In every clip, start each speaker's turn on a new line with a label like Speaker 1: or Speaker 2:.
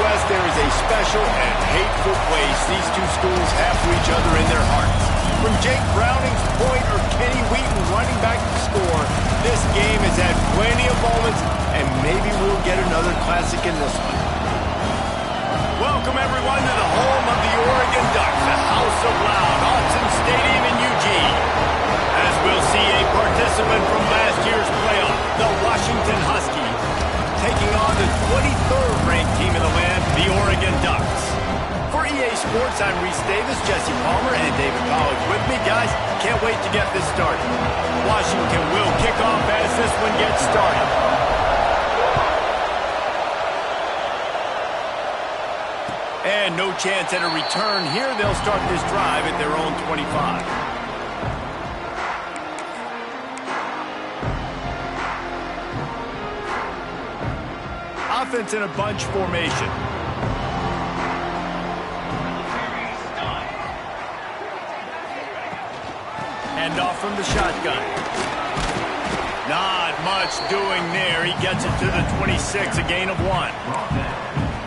Speaker 1: West, there is a special and hateful place these two schools have for each other in their hearts. From Jake Browning's point or Kenny Wheaton running back to score, this game has had plenty of moments, and maybe we'll get another classic in this one. Welcome, everyone, to the home of the Oregon Ducks, the House of Loud, Autzen Stadium in Eugene. As we'll see a participant from last year's playoff, the Washington Huskies, taking on the 23rd ranked team in the land, the Oregon Ducks. For EA Sports, I'm Reese Davis, Jesse Palmer, and David Pollack with me. Guys, can't wait to get this started. Washington will kick off as this one gets started. And no chance at a return here. They'll start this drive at their own 25. Offense in a bunch formation. Hand off from the shotgun. Not much doing there. He gets it to the 26, a gain of 1.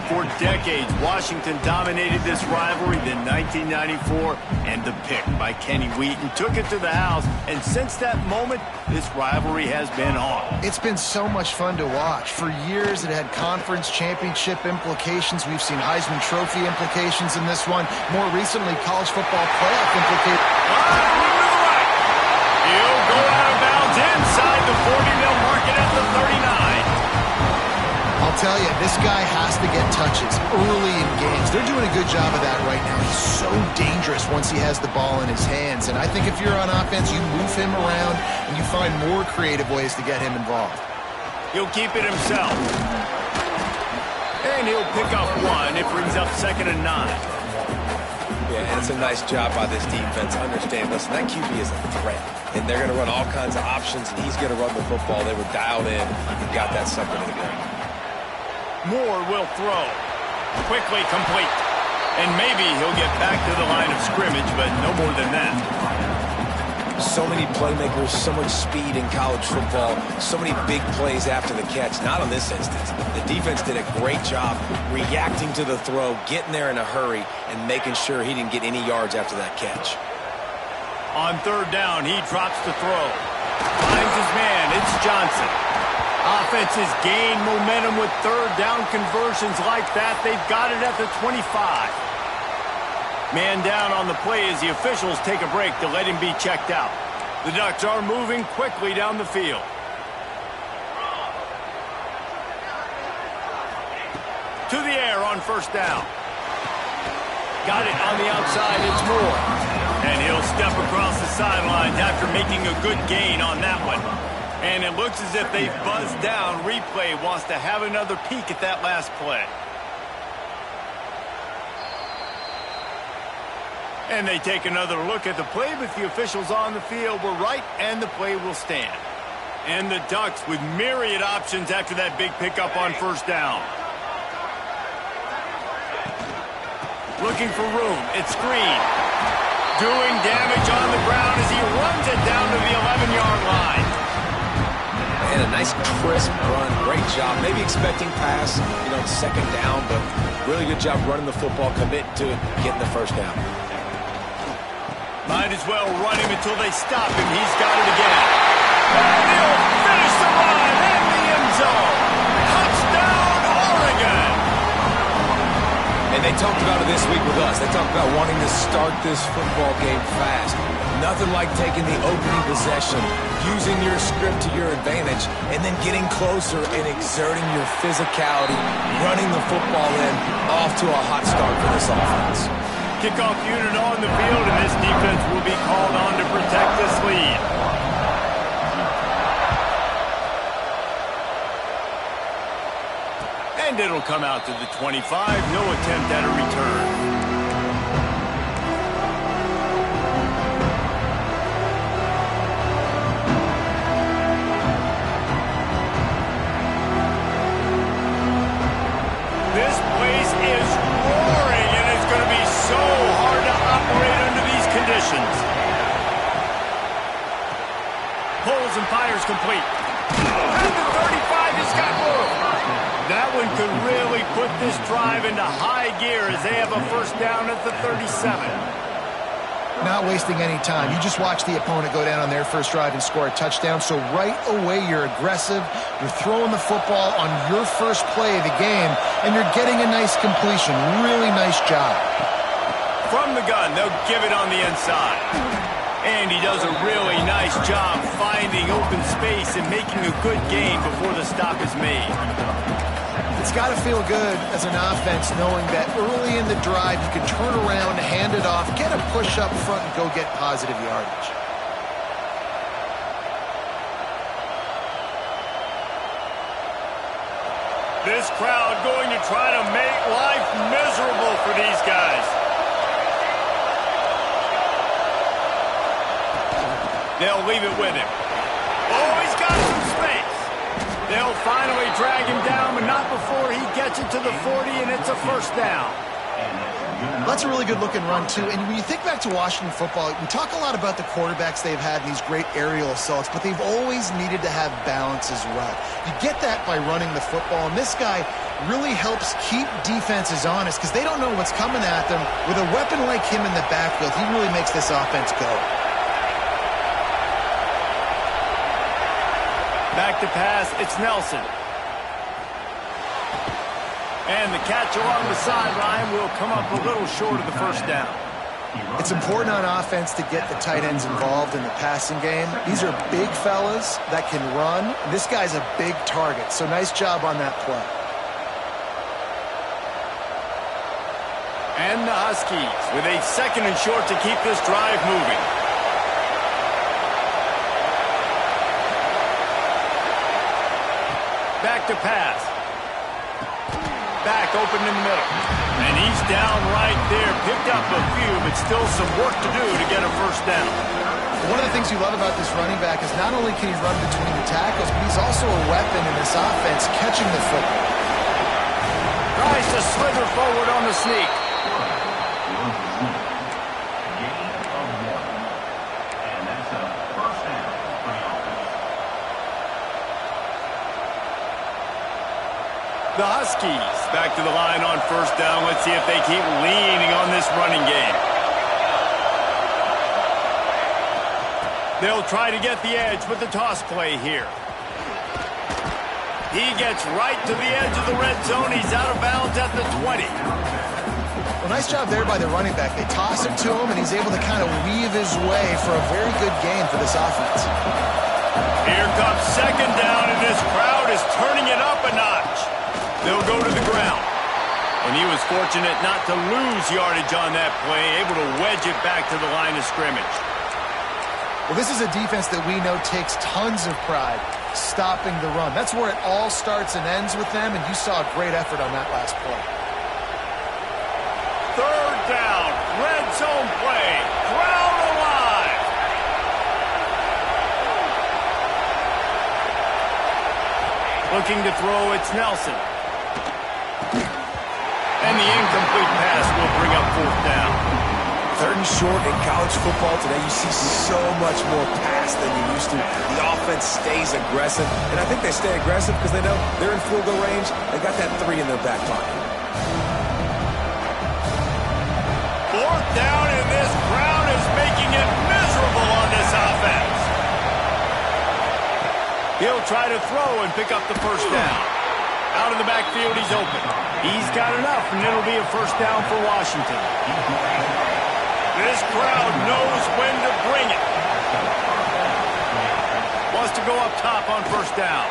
Speaker 1: For decades, Washington dominated this rivalry. Then 1994, and the pick by Kenny Wheaton took it to the house. And since that moment, this rivalry has been on.
Speaker 2: It's been so much fun to watch. For years, it had conference championship implications. We've seen Heisman Trophy implications in this one. More recently, college football playoff implications.
Speaker 1: He'll go out of bounds inside the 40-mil market at the 39.
Speaker 2: I'll tell you, this guy has to get touches early in games. They're doing a good job of that right now. He's so dangerous once he has the ball in his hands. And I think if you're on offense, you move him around and you find more creative ways to get him involved.
Speaker 1: He'll keep it himself. And he'll pick up 1. It brings up 2nd and 9.
Speaker 3: Yeah, and it's a nice job by this defense. Understand, listen, that QB is a threat. And they're going to run all kinds of options, and he's going to run the football. They were dialed in and got that sucker to the ground.
Speaker 1: Moore will throw. Quickly complete. And maybe he'll get back to the line of scrimmage, but no more than that.
Speaker 3: So many playmakers, so much speed in college football, so many big plays after the catch. Not in this instance. The defense did a great job reacting to the throw, getting there in a hurry, and making sure he didn't get any yards after that catch.
Speaker 1: On 3rd down, he drops to throw. Finds his man. It's Johnson. Offenses gain momentum with 3rd down conversions like that. They've got it at the 25. Man down on the play as the officials take a break to let him be checked out. The Ducks are moving quickly down the field. To the air on 1st down. Got it on the outside. It's Moore. And he'll step across the sidelines after making a good gain on that one. And it looks as if they've buzzed down. Replay wants to have another peek at that last play. And they take another look at the play, but the officials on the field were right, and the play will stand. And the Ducks with myriad options after that big pickup on 1st down. Looking for room. It's screen. Doing damage on the ground as he runs it down to the 11-yard line.
Speaker 3: And a nice crisp run. Great job. Maybe expecting pass, 2nd down, but really good job running the football, committing to it, getting the 1st down.
Speaker 1: Might as well run him until they stop him. He's got it again. And he'll finish the run in the end zone. Touchdown, Oregon.
Speaker 3: And they talked about it this week with us. They talked about wanting to start this football game fast. Nothing like taking the opening possession, using your script to your advantage, and then getting closer and exerting your physicality, running the football in, off to a hot start for this offense.
Speaker 1: Kickoff unit on the field, and this defense will be called on to protect this lead. And it'll come out to the 25. No attempt at a return. This place is roaring, and it's going to be so hard to operate under these conditions. Pulls and fires complete. And the 35 has got room. That one could really put this drive into high gear as they have a first down at the 37.
Speaker 2: Not wasting any time. You just watch the opponent go down on their first drive and score a touchdown. So right away, you're aggressive. You're throwing the football on your first play of the game, and you're getting a nice completion. Really nice job.
Speaker 1: From the gun, they'll give it on the inside. And he does a really nice job finding open space and making a good gain before the stop is made.
Speaker 2: It's got to feel good as an offense knowing that early in the drive you can turn around, hand it off, get a push up front, and go get positive yardage.
Speaker 1: This crowd going to try to make life miserable for these guys. They'll leave it with him. Oh, he's got some space. They'll finally drag him down, but not before he gets it to the 40, and it's a first down.
Speaker 2: That's a really good-looking run, too. And when you think back to Washington football, we talk a lot about the quarterbacks they've had in these great aerial assaults, but they've always needed to have balance as well. You get that by running the football, and this guy really helps keep defenses honest because they don't know what's coming at them. With a weapon like him in the backfield, he really makes this offense go.
Speaker 1: Back to pass, it's Nelson. And the catch along the sideline will come up a little short of the first down.
Speaker 2: It's important on offense to get the tight ends involved in the passing game. These are big fellas that can run. This guy's a big target, so nice job on that play.
Speaker 1: And the Huskies with a second and short to keep this drive moving. Back to pass. Back open in the middle. And he's down right there. Picked up a few, but still some work to do to get a first down.
Speaker 2: One of the things you love about this running back is not only can he run between the tackles, but he's also a weapon in this offense catching the football.
Speaker 1: Tries to slither forward on the sneak. The Huskies back to the line on first down. Let's see if they keep leaning on this running game. They'll try to get the edge with the toss play here. He gets right to the edge of the red zone. He's out of bounds at the 20.
Speaker 2: Well, nice job there by the running back. They toss it to him, and he's able to kind of weave his way for a very good gain for this offense.
Speaker 1: Here comes second down, and this crowd is turning it up a notch. They'll go to the ground. And he was fortunate not to lose yardage on that play, able to wedge it back to the line of scrimmage.
Speaker 2: Well, this is a defense that we know takes tons of pride stopping the run. That's where it all starts and ends with them, and you saw a great effort on that last play.
Speaker 1: Third down, red zone play, crowd alive. Looking to throw, it's Nelson. And the incomplete pass will bring up fourth down.
Speaker 3: Third and short in college football today, you see so much more pass than you used to. The offense stays aggressive, and I think they stay aggressive because they know they're in field goal range. They got that 3 in their back pocket.
Speaker 1: Fourth down, and this crowd is making it miserable on this offense. He'll try to throw and pick up the first down. Out of the backfield, he's open. He's got enough, and it'll be a first down for Washington. This crowd knows when to bring it. Wants to go up top on first down.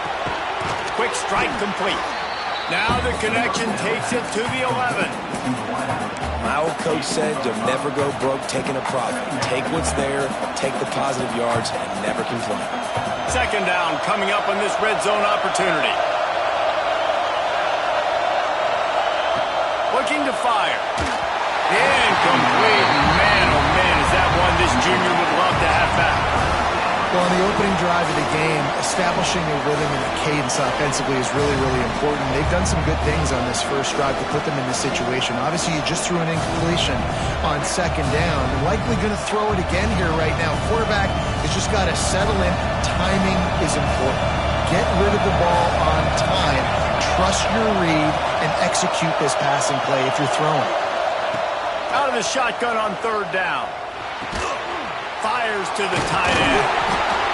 Speaker 1: Quick strike complete. Now the connection takes it to the 11.
Speaker 3: My old coach said you'll never go broke taking a profit. Take what's there, take the positive yards, and never complain.
Speaker 1: Second down coming up on this red zone opportunity. Looking to fire. Incomplete. Man, oh man, is that one this junior would love to have back.
Speaker 2: Well, on the opening drive of the game, establishing a rhythm and a cadence offensively is really, really important. They've done some good things on this first drive to put them in this situation. Obviously, you just threw an incompletion on second down. Likely going to throw it again here right now. Quarterback has just got to settle in. Timing is important. Get rid of the ball on time. trust your read and execute this passing play if you're throwing.
Speaker 1: Out of the shotgun on third down. Fires to the tight end.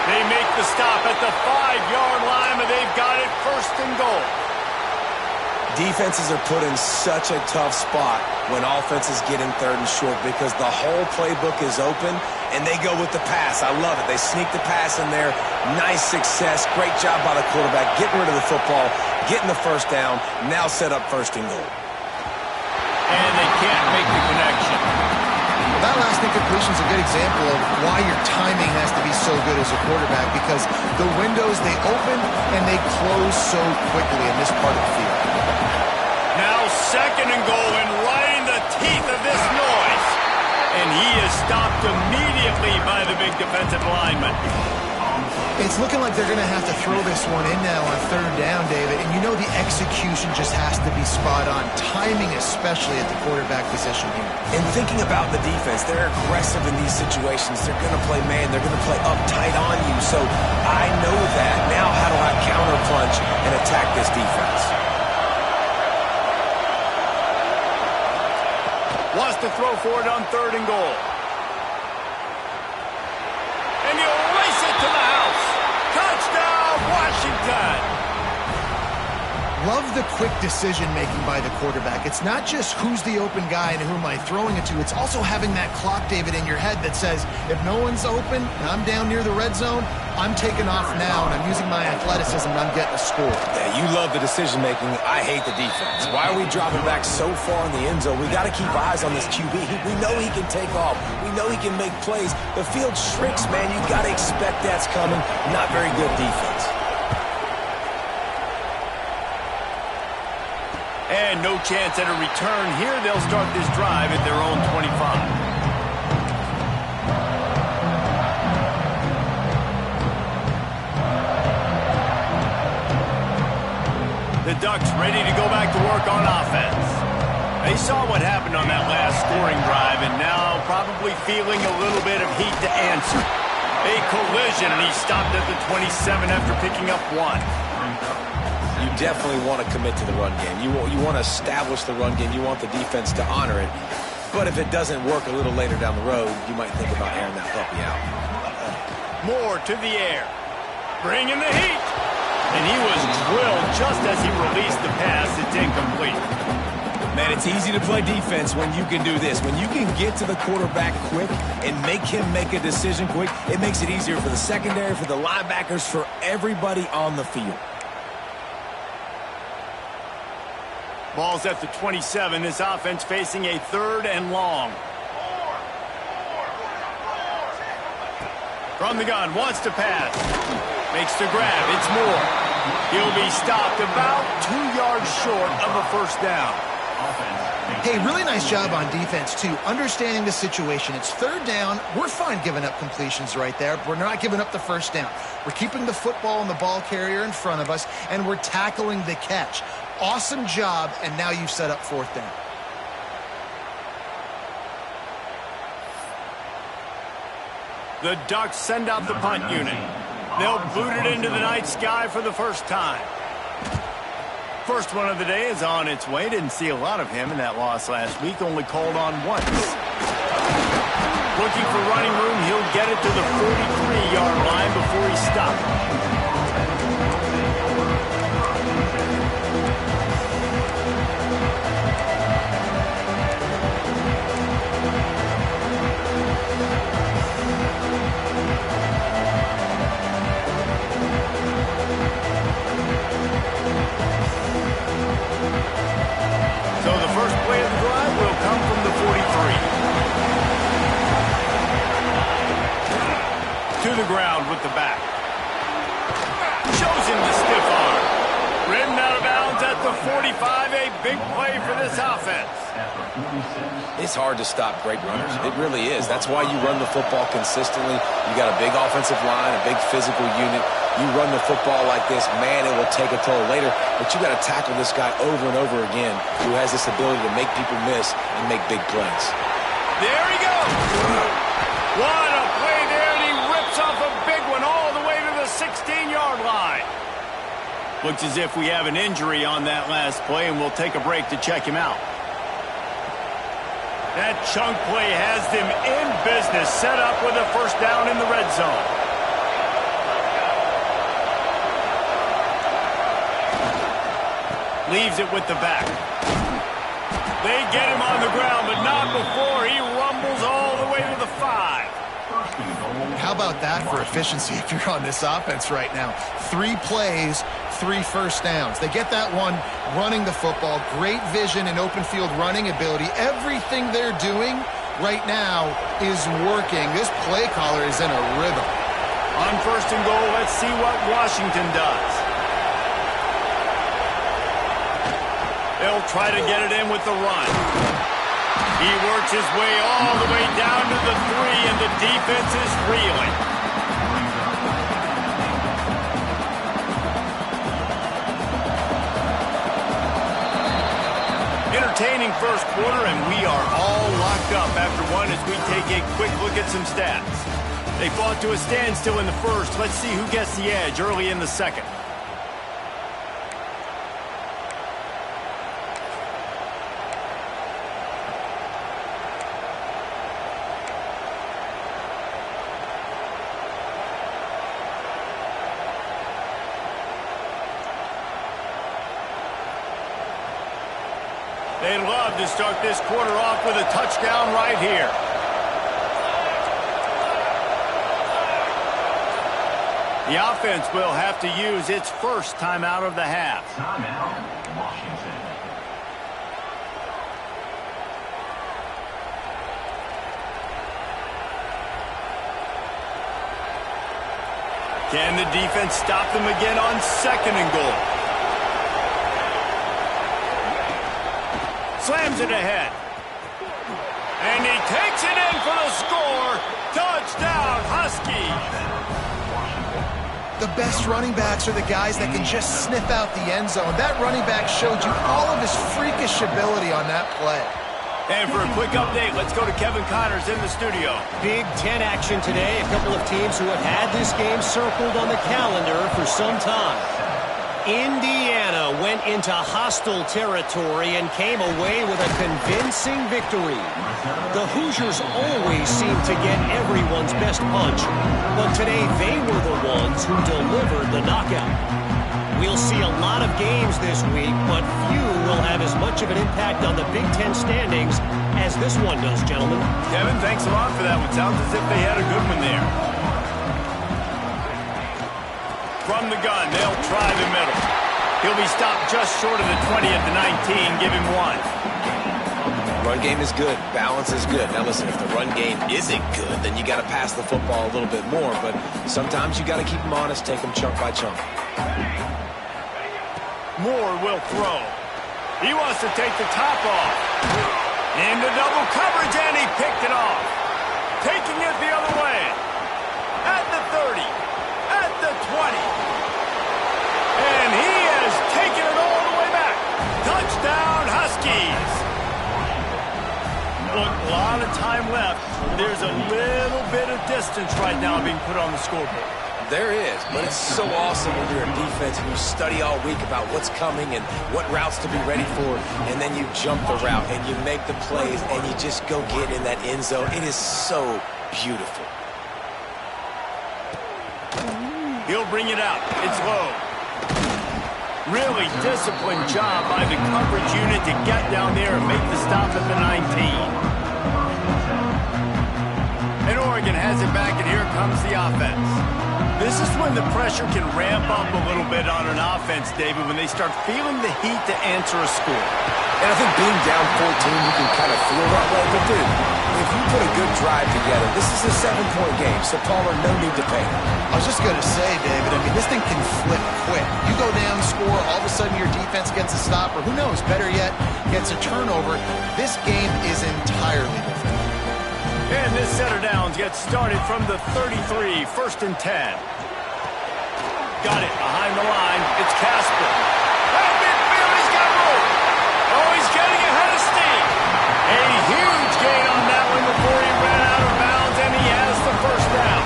Speaker 1: They make the stop at the 5-yard line, but they've got it first and goal.
Speaker 3: Defenses are put in such a tough spot when offenses get in third and short because the whole playbook is open and they go with the pass. I love it. They sneak the pass in there. Nice success. Great job by the quarterback getting rid of the football, getting the first down, now set up first and goal.
Speaker 1: And they can't make the connection.
Speaker 2: That last incompletion is a good example of why your timing has to be so good as a quarterback, because the windows, they open and they close so quickly in this part of the field.
Speaker 1: Now second and goal, and right in the teeth of this noise. And he is stopped immediately by the big defensive lineman.
Speaker 2: It's looking like they're going to have to throw this one in now on third down, David. And you know the execution just has to be spot on. Timing especially at the quarterback position here.
Speaker 3: And thinking about the defense, they're aggressive in these situations. They're going to play man. They're going to play uptight on you. So I know that. Now how do I counterpunch and attack this defense?
Speaker 1: Wants to throw for it on third and goal. And he'll race it to the house. Touchdown, Washington.
Speaker 2: Love the quick decision-making by the quarterback. It's not just who's the open guy and who am I throwing it to. It's also having that clock, David, in your head that says, if no one's open and I'm down near the red zone, I'm taking off now, and I'm using my athleticism, and I'm getting a score.
Speaker 3: Yeah, you love the decision-making. I hate the defense. Why are we dropping back so far in the end zone? We got to keep eyes on this QB. We know he can take off. We know he can make plays. The field shrinks, man. You got to expect that's coming. Not very good defense.
Speaker 1: And no chance at a return here. They'll start this drive at their own 25. The Ducks ready to go back to work on offense. They saw what happened on that last scoring drive and now probably feeling a little bit of heat to answer. A collision, and he stopped at the 27 after picking up one.
Speaker 3: You definitely want to commit to the run game. You want to establish the run game. You want the defense to honor it. But if it doesn't work a little later down the road, you might think about airing that puppy out.
Speaker 1: Moore to the air. Bringing the heat. And he was drilled just as he released the pass. It's incomplete.
Speaker 3: Man, it's easy to play defense when you can do this. When you can get to the quarterback quick and make him make a decision quick, it makes it easier for the secondary, for the linebackers, for everybody on the field.
Speaker 1: Ball's at the 27. This offense facing a third and long. From the gun, wants to pass. Makes the grab. It's Moore. He'll be stopped about 2 yards short of a first down.
Speaker 2: Hey, really nice job on defense, too. Understanding the situation. It's third down. We're fine giving up completions right there. We're not giving up the first down. We're keeping the football and the ball carrier in front of us, and we're tackling the catch. Awesome job, and now you've set up fourth down.
Speaker 1: The Ducks send out the punt unit. They'll boot it into the night sky for the first time. First one of the day is on its way. Didn't see a lot of him in that loss last week. Only called on once. Looking for running room. He'll get it to the 43-yard line before he stopped. So the first play of the drive will come from the 43. To the ground with the back. Shows him the stiff arm. Ridden out of bounds at the 45. A big play for this offense.
Speaker 3: It's hard to stop great runners. It really is. That's why you run the football consistently. You got a big offensive line, a big physical unit. You run the football like this, man, it will take a toll later. But you got to tackle this guy over and over again who has this ability to make people miss and make big plays.
Speaker 1: There he goes. What a play there, and he rips off a big one all the way to the 16-yard line. Looks as if we have an injury on that last play, and we'll take a break to check him out. That chunk play has them in business, set up with a first down in the red zone. Leaves it with the back. They get him on the ground, but not before he rumbles all the way to the 5.
Speaker 2: How about that for efficiency if you're on this offense right now? 3 plays, 3 first downs. They get that one running the football, great vision and open field running ability. Everything they're doing right now is working. This play caller is in a rhythm.
Speaker 1: On first and goal, let's see what Washington does. They'll try to get it in with the run. He works his way all the way down to the 3, and the defense is reeling. Entertaining first quarter, and we are all locked up after one as we take a quick look at some stats. They fought to a standstill in the first. Let's see who gets the edge early in the second. They'd love to start this quarter off with a touchdown right here. The offense will have to use its first timeout of the half.
Speaker 4: Timeout, Washington.
Speaker 1: Can the defense stop them again on second and goal? Slams it ahead. And he takes it in for the score. Touchdown, Huskies.
Speaker 2: The best running backs are the guys that can just sniff out the end zone. That running back showed you all of his freakish ability on that play.
Speaker 1: And for a quick update, let's go to Kevin Connors in the studio.
Speaker 5: Big Ten action today. A couple of teams who have had this game circled on the calendar for some time. Indiana went into hostile territory and came away with a convincing victory. The Hoosiers always seem to get everyone's best punch, but today they were the ones who delivered the knockout. We'll see a lot of games this week, but few will have as much of an impact on the Big Ten standings as this one does, gentlemen.
Speaker 1: Kevin, thanks a lot for that one. Sounds as if they had a good one there. From the gun, they'll try the middle. He'll be stopped just short of the 20 at the 19. Give him 1.
Speaker 3: Run game is good. Balance is good. Now listen, if the run game isn't good, then you got to pass the football a little bit more. But sometimes you got to keep them honest, take them chunk by chunk.
Speaker 1: Moore will throw. He wants to take the top off. Into double coverage, and he picked it off. Taking it the other way. At the 30. At the 20. And he has taken it all the way back. Touchdown, Huskies. Look, a lot of time left. There's a little bit of distance right now being put on the scoreboard.
Speaker 3: There is, but it's so awesome when you're a defense and you study all week about what's coming and what routes to be ready for, and then you jump the route and you make the plays and you just go get in that end zone. It is so beautiful.
Speaker 1: He'll bring it out. It's low. Really disciplined job by the coverage unit to get down there and make the stop at the 19. And Oregon has it back, and here comes the offense. This is when the pressure can ramp up a little bit on an offense, David, when they start feeling the heat to answer a score.
Speaker 3: And I think being down 14, you can kind of feel that way. But, dude, if you put a good drive together, this is a 7-point game, so Palmer, no need to pay.
Speaker 2: I was just going to say, David, I mean, this thing can flip quick. You go down, score, all of a sudden your defense gets a stop, or who knows, better yet, gets a turnover. This game is entirely different.
Speaker 1: And this set of downs gets started from the 33, 1st and 10. Got it behind the line. It's Casper. At midfield, he's got room. Oh, he's getting ahead of steam. A huge gain on that one before he ran out of bounds, and he has the first down.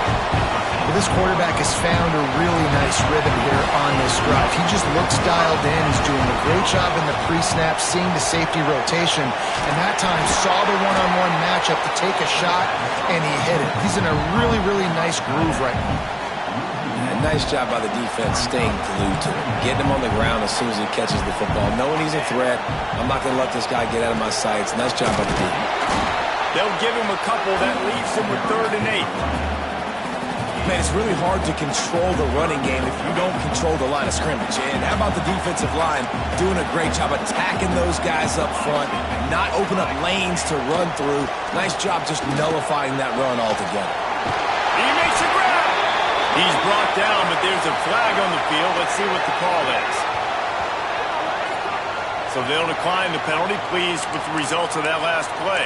Speaker 2: Well, this quarterback has found a really nice rhythm here on this drive. He just looks dialed in. He's doing a great job in the pre-snap, seeing the safety rotation, and that time saw the one-on-one matchup to take a shot, and he hit it. He's in a really, really nice groove right now.
Speaker 3: Nice job by the defense staying glued to it. Getting him on the ground as soon as he catches the football. Knowing he's a threat, I'm not going to let this guy get out of my sights. Nice job by the defense.
Speaker 1: They'll give him a couple. That leaves him with 3rd and 8.
Speaker 3: Man, it's really hard to control the running game if you don't control the line of scrimmage. And how about the defensive line doing a great job attacking those guys up front, not open up lanes to run through. Nice job just nullifying that run altogether.
Speaker 1: He makes a grab. He's brought down, but there's a flag on the field. Let's see what the call is. So they'll decline the penalty. Pleased with the results of that last play.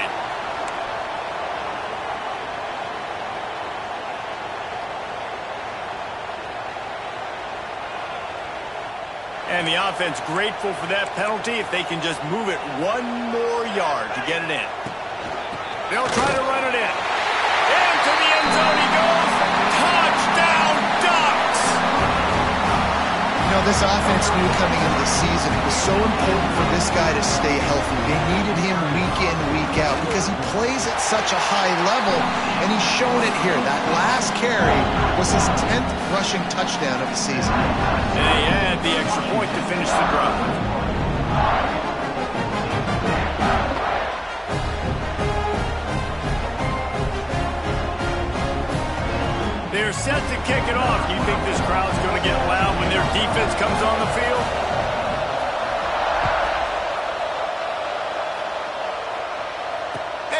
Speaker 1: And the offense grateful for that penalty if they can just move it 1 more yard to get it in. They'll try to run it in. Into the end zone he goes. Touchdown, Ducks!
Speaker 2: You know, this offense knew coming into the season it was so important for this guy to stay healthy. They needed him week in, week out because he plays at such a high level, and he's shown it here. That last carry was his 10th rushing touchdown of the season.
Speaker 1: And they had the extra point to finish the drive. They're set to kick it off. Do you think this crowd's going to get loud when their defense comes on the field?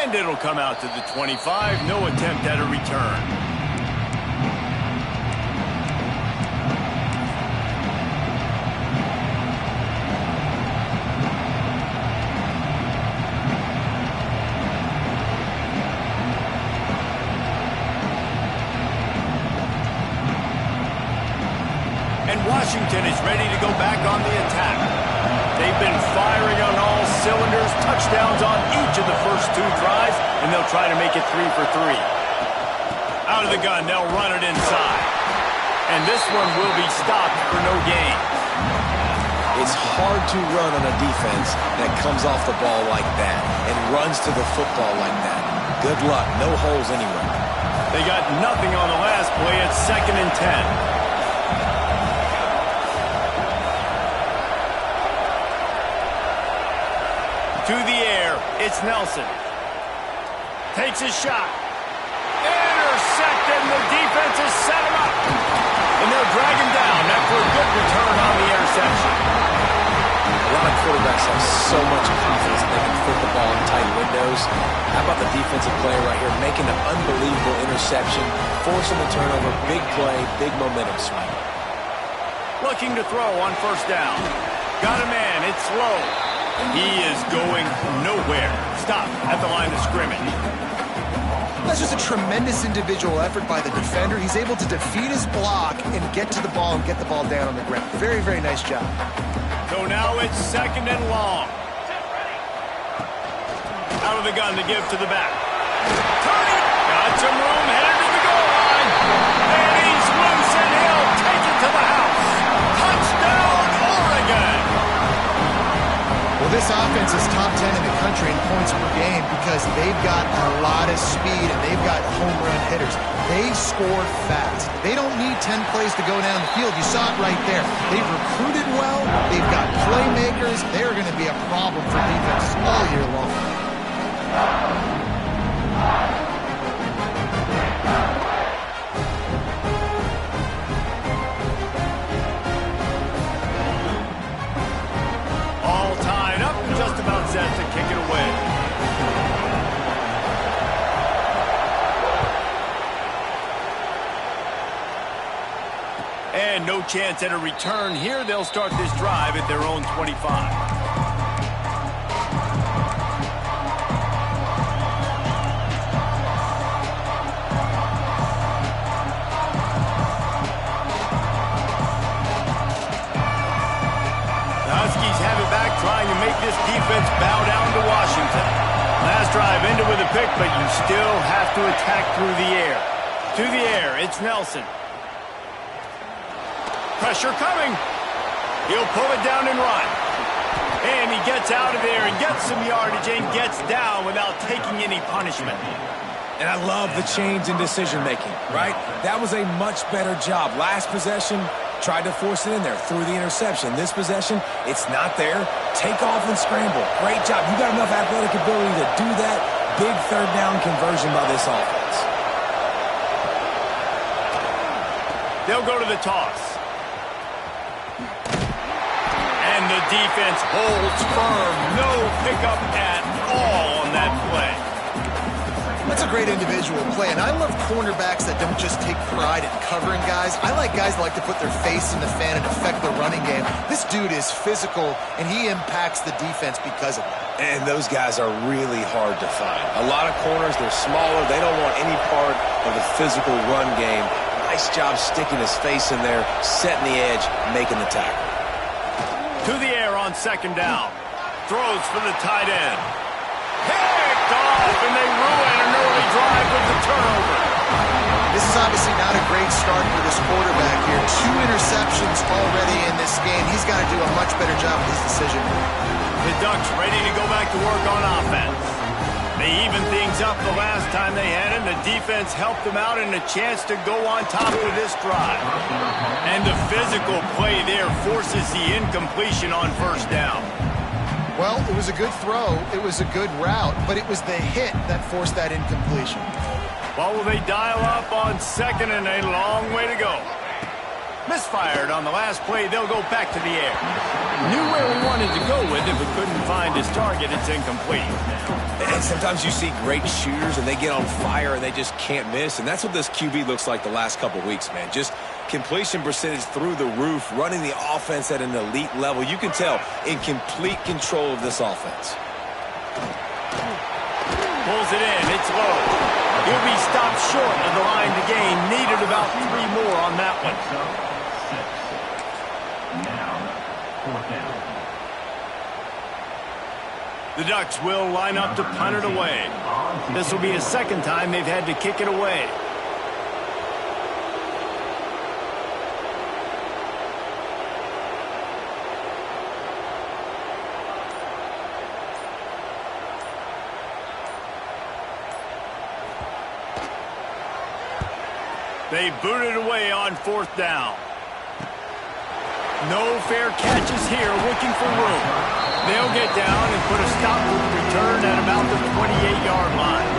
Speaker 1: And it'll come out to the 25. No attempt at a return. Washington is ready to go back on the attack. They've been firing on all cylinders, touchdowns on each of the first 2 drives, and they'll try to make it 3 for 3. Out of the gun, they'll run it inside. And this one will be stopped for no gain.
Speaker 3: It's hard to run on a defense that comes off the ball like that and runs to the football like that. Good luck. No holes anywhere.
Speaker 1: They got nothing on the last play. It's 2nd and 10. To the air, it's Nelson. Takes a shot. Intercepted, and the defense has set him up. And they'll drag him down after a good return on the interception.
Speaker 3: A lot of quarterbacks have so much confidence that they can fit the ball in tight windows. How about the defensive player right here making an unbelievable interception, forcing the turnover, big play, big momentum swing.
Speaker 1: Looking to throw on 1st down. Got a man, it's low. He is going nowhere. Stop at the line of scrimmage.
Speaker 2: That's just a tremendous individual effort by the defender. He's able to defeat his block and get to the ball and get the ball down on the ground. Very, very nice job.
Speaker 1: So now it's 2nd and long. Out of the gun to give to the back. Turning. Got some room, headed to the goal line. And he's loose, and he'll take it to the house. Touchdown, Oregon.
Speaker 2: Well, this offense is top 10 in the country in points per game because they've got a lot of speed and they've got home run hitters. They score fast. They don't need 10 plays to go down the field. You saw it right there. They've recruited well. They've got playmakers. They're going to be a problem for defenses all year long.
Speaker 1: All tied up and just about set to kick it away. And no chance at a return here. They'll start this drive at their own 25. Trying to make this defense bow down to Washington. Last drive ended with a pick, but you still have to attack through the air. To the air, it's Nelson. Pressure coming. He'll pull it down and run. And he gets out of there and gets some yardage and gets down without taking any punishment.
Speaker 3: And I love the change in decision-making, right? That was a much better job. Last possession, tried to force it in there, threw the interception. This possession, it's not there. Take off and scramble. Great job. You got enough athletic ability to do that. Big third down conversion by this offense.
Speaker 1: They'll go to the toss. And the defense holds firm. No pickup at all on that play.
Speaker 2: That's a great individual play, and I love cornerbacks that don't just take pride in covering guys. I like guys that like to put their face in the fan and affect the running game. This dude is physical, and he impacts the defense because of it.
Speaker 3: And those guys are really hard to find. A lot of corners, they're smaller. They don't want any part of the physical run game. Nice job sticking his face in there, setting the edge, making the tackle.
Speaker 1: To the air on second down. Throws for the tight end. Picked off, and they ruin an early drive with the turnover.
Speaker 2: This is obviously not a great start for this quarterback here. 2 interceptions already in this game. He's got to do a much better job with his decision.
Speaker 1: The Ducks ready to go back to work on offense. They evened things up the last time they had it, and the defense helped them out and a chance to go on top of this drive. And the physical play there forces the incompletion on first down.
Speaker 2: Well, it was a good throw. It was a good route, but it was the hit that forced that incompletion.
Speaker 1: Well, will they dial up on second and a long way to go? Misfired on the last play. They'll go back to the air. Knew where he wanted to go with it, but couldn't find his target. It's incomplete.
Speaker 3: And sometimes you see great shooters, and they get on fire, and they just can't miss. And that's what this QB looks like the last couple weeks, man. Just completion percentage through the roof, running the offense at an elite level. You can tell in complete control of this offense.
Speaker 1: Pulls it in. It's low. He'll be stopped short of the line to gain. Needed about 3 more on that one. The Ducks will line up to punt it away. This will be a second time they've had to kick it away. They boot it away on fourth down. No fair catches here, looking for room. They'll get down and put a stop to the return at about the 28-yard line.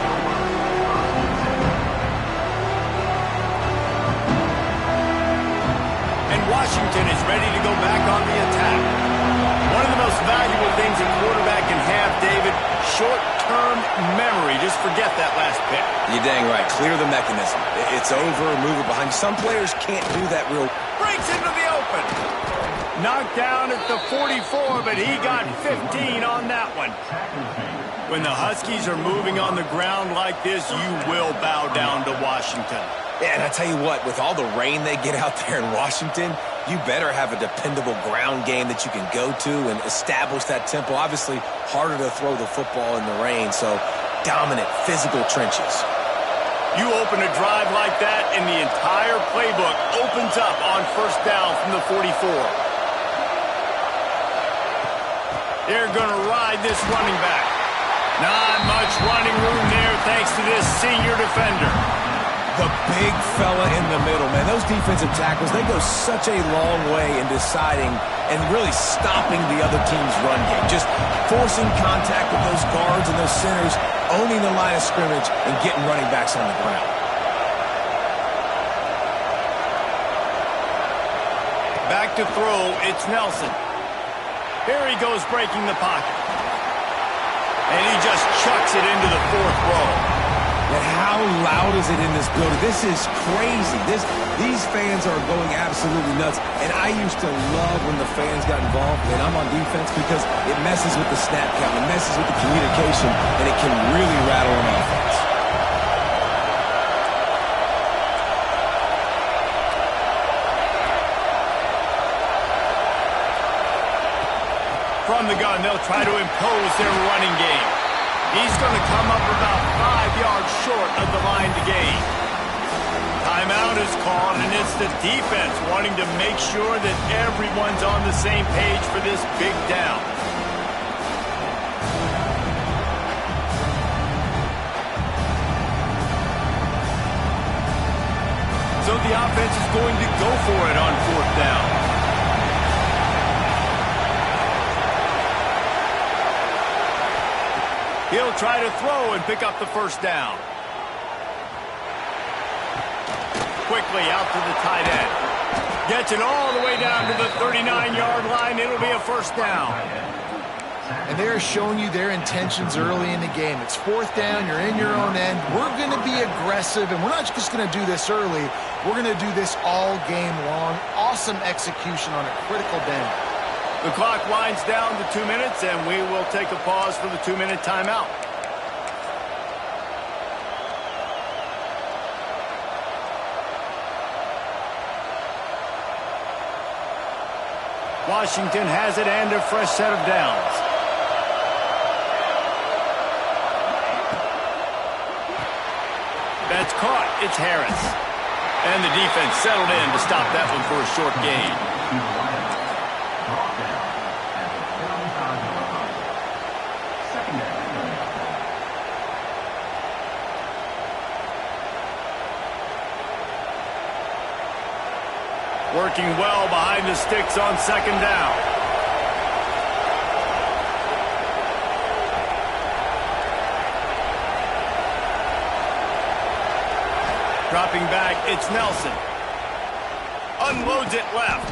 Speaker 1: And Washington is ready to go back on the attack. One of the most valuable things a quarterback can have, David, short-term memory. Just forget that last pick.
Speaker 3: You're dang right. Clear the mechanism. It's over, move it behind. Some players can't do that real.
Speaker 1: Breaks into the open. Knocked down at the 44, but he got 15 on that one. When the Huskies are moving on the ground like this, you will bow down to Washington.
Speaker 3: Yeah, and I tell you what, with all the rain they get out there in Washington, you better have a dependable ground game that you can go to and establish that tempo. Obviously, harder to throw the football in the rain, so dominant, physical trenches.
Speaker 1: You open a drive like that, and the entire playbook opens up on first down from the 44. They're going to ride this running back. Not much running room there thanks to this senior defender.
Speaker 3: The big fella in the middle, man. Those defensive tackles, they go such a long way in deciding and really stopping the other team's run game. Just forcing contact with those guards and those centers, owning the line of scrimmage, and getting running backs on the ground.
Speaker 1: Back to throw, it's Nelson. Here he goes breaking the pocket. And he just chucks it into the fourth row.
Speaker 3: And how loud is it in this building? This is crazy. These fans are going absolutely nuts. And I used to love when the fans got involved, and I'm on defense, because it messes with the snap count, it messes with the communication, and it can really rattle an offense.
Speaker 1: From the gun, they'll try to impose their running game. He's going to come up about 5 yards short of the line to gain. Timeout is called, and it's the defense wanting to make sure that everyone's on the same page for this big down. So the offense is going to go for it on 4th down. He'll try to throw and pick up the 1st down. Quickly out to the tight end. Gets it all the way down to the 39-yard line. It'll be a 1st down.
Speaker 2: And they're showing you their intentions early in the game. It's 4th down. You're in your own end. We're going to be aggressive, and we're not just going to do this early. We're going to do this all game long. Awesome execution on a critical down.
Speaker 1: The clock winds down to 2 minutes, and we will take a pause for the 2-minute timeout. Washington has it and a fresh set of downs. That's caught. It's Harris. And the defense settled in to stop that one for a short gain. Working well behind the sticks on 2nd down. Dropping back, it's Nelson. Unloads it left.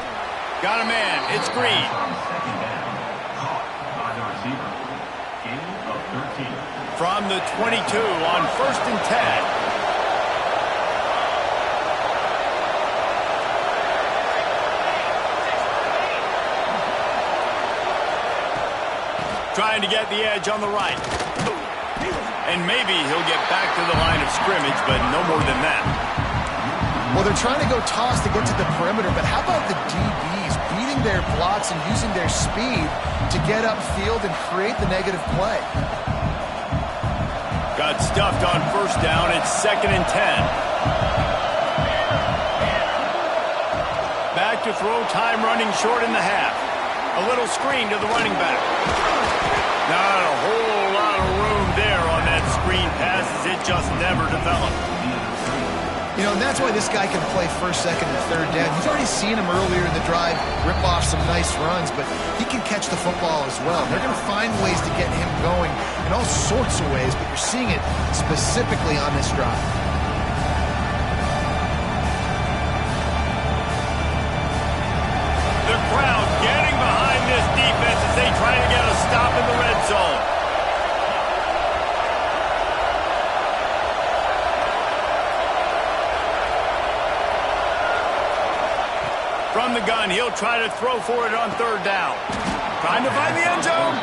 Speaker 1: Got a man, it's Green. From the 22 on 1st and 10. Trying to get the edge on the right. And maybe he'll get back to the line of scrimmage, but no more than that.
Speaker 2: Well, they're trying to go toss to get to the perimeter, but how about the DBs beating their blocks and using their speed to get upfield and create the negative play?
Speaker 1: Got stuffed on 1st down. It's 2nd and 10. Back to throw, time running short in the half. A little screen to the running back. Not a whole lot of room there on that screen pass as it just never developed.
Speaker 2: You know, and that's why this guy can play 1st, 2nd, and 3rd down. You've already seen him earlier in the drive rip off some nice runs, but he can catch the football as well. They're going to find ways to get him going in all sorts of ways, but you're seeing it specifically on this drive.
Speaker 1: The crowd getting behind this defense as they try to get a stop in the red zone. From the gun, he'll try to throw for it on 3rd down. Trying to find the end zone.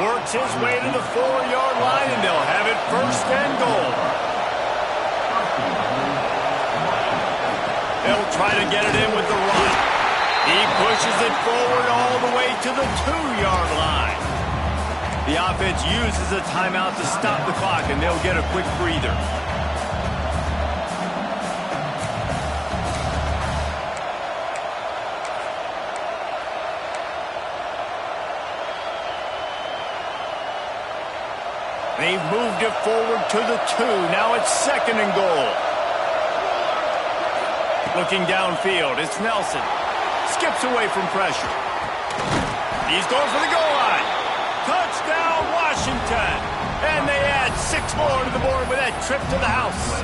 Speaker 1: Works his way to the 4-yard line, and they'll have it 1st and goal. They'll try to get it in with the run. He pushes it forward all the way to the 2-yard line. The offense uses a timeout to stop the clock, and they'll get a quick breather. They've moved it forward to the 2. Now it's 2nd and goal. Looking downfield, it's Nelson. Skips away from pressure. He's going for the goal line. Touchdown, Washington. And they add 6 more to the board with that trip to the house.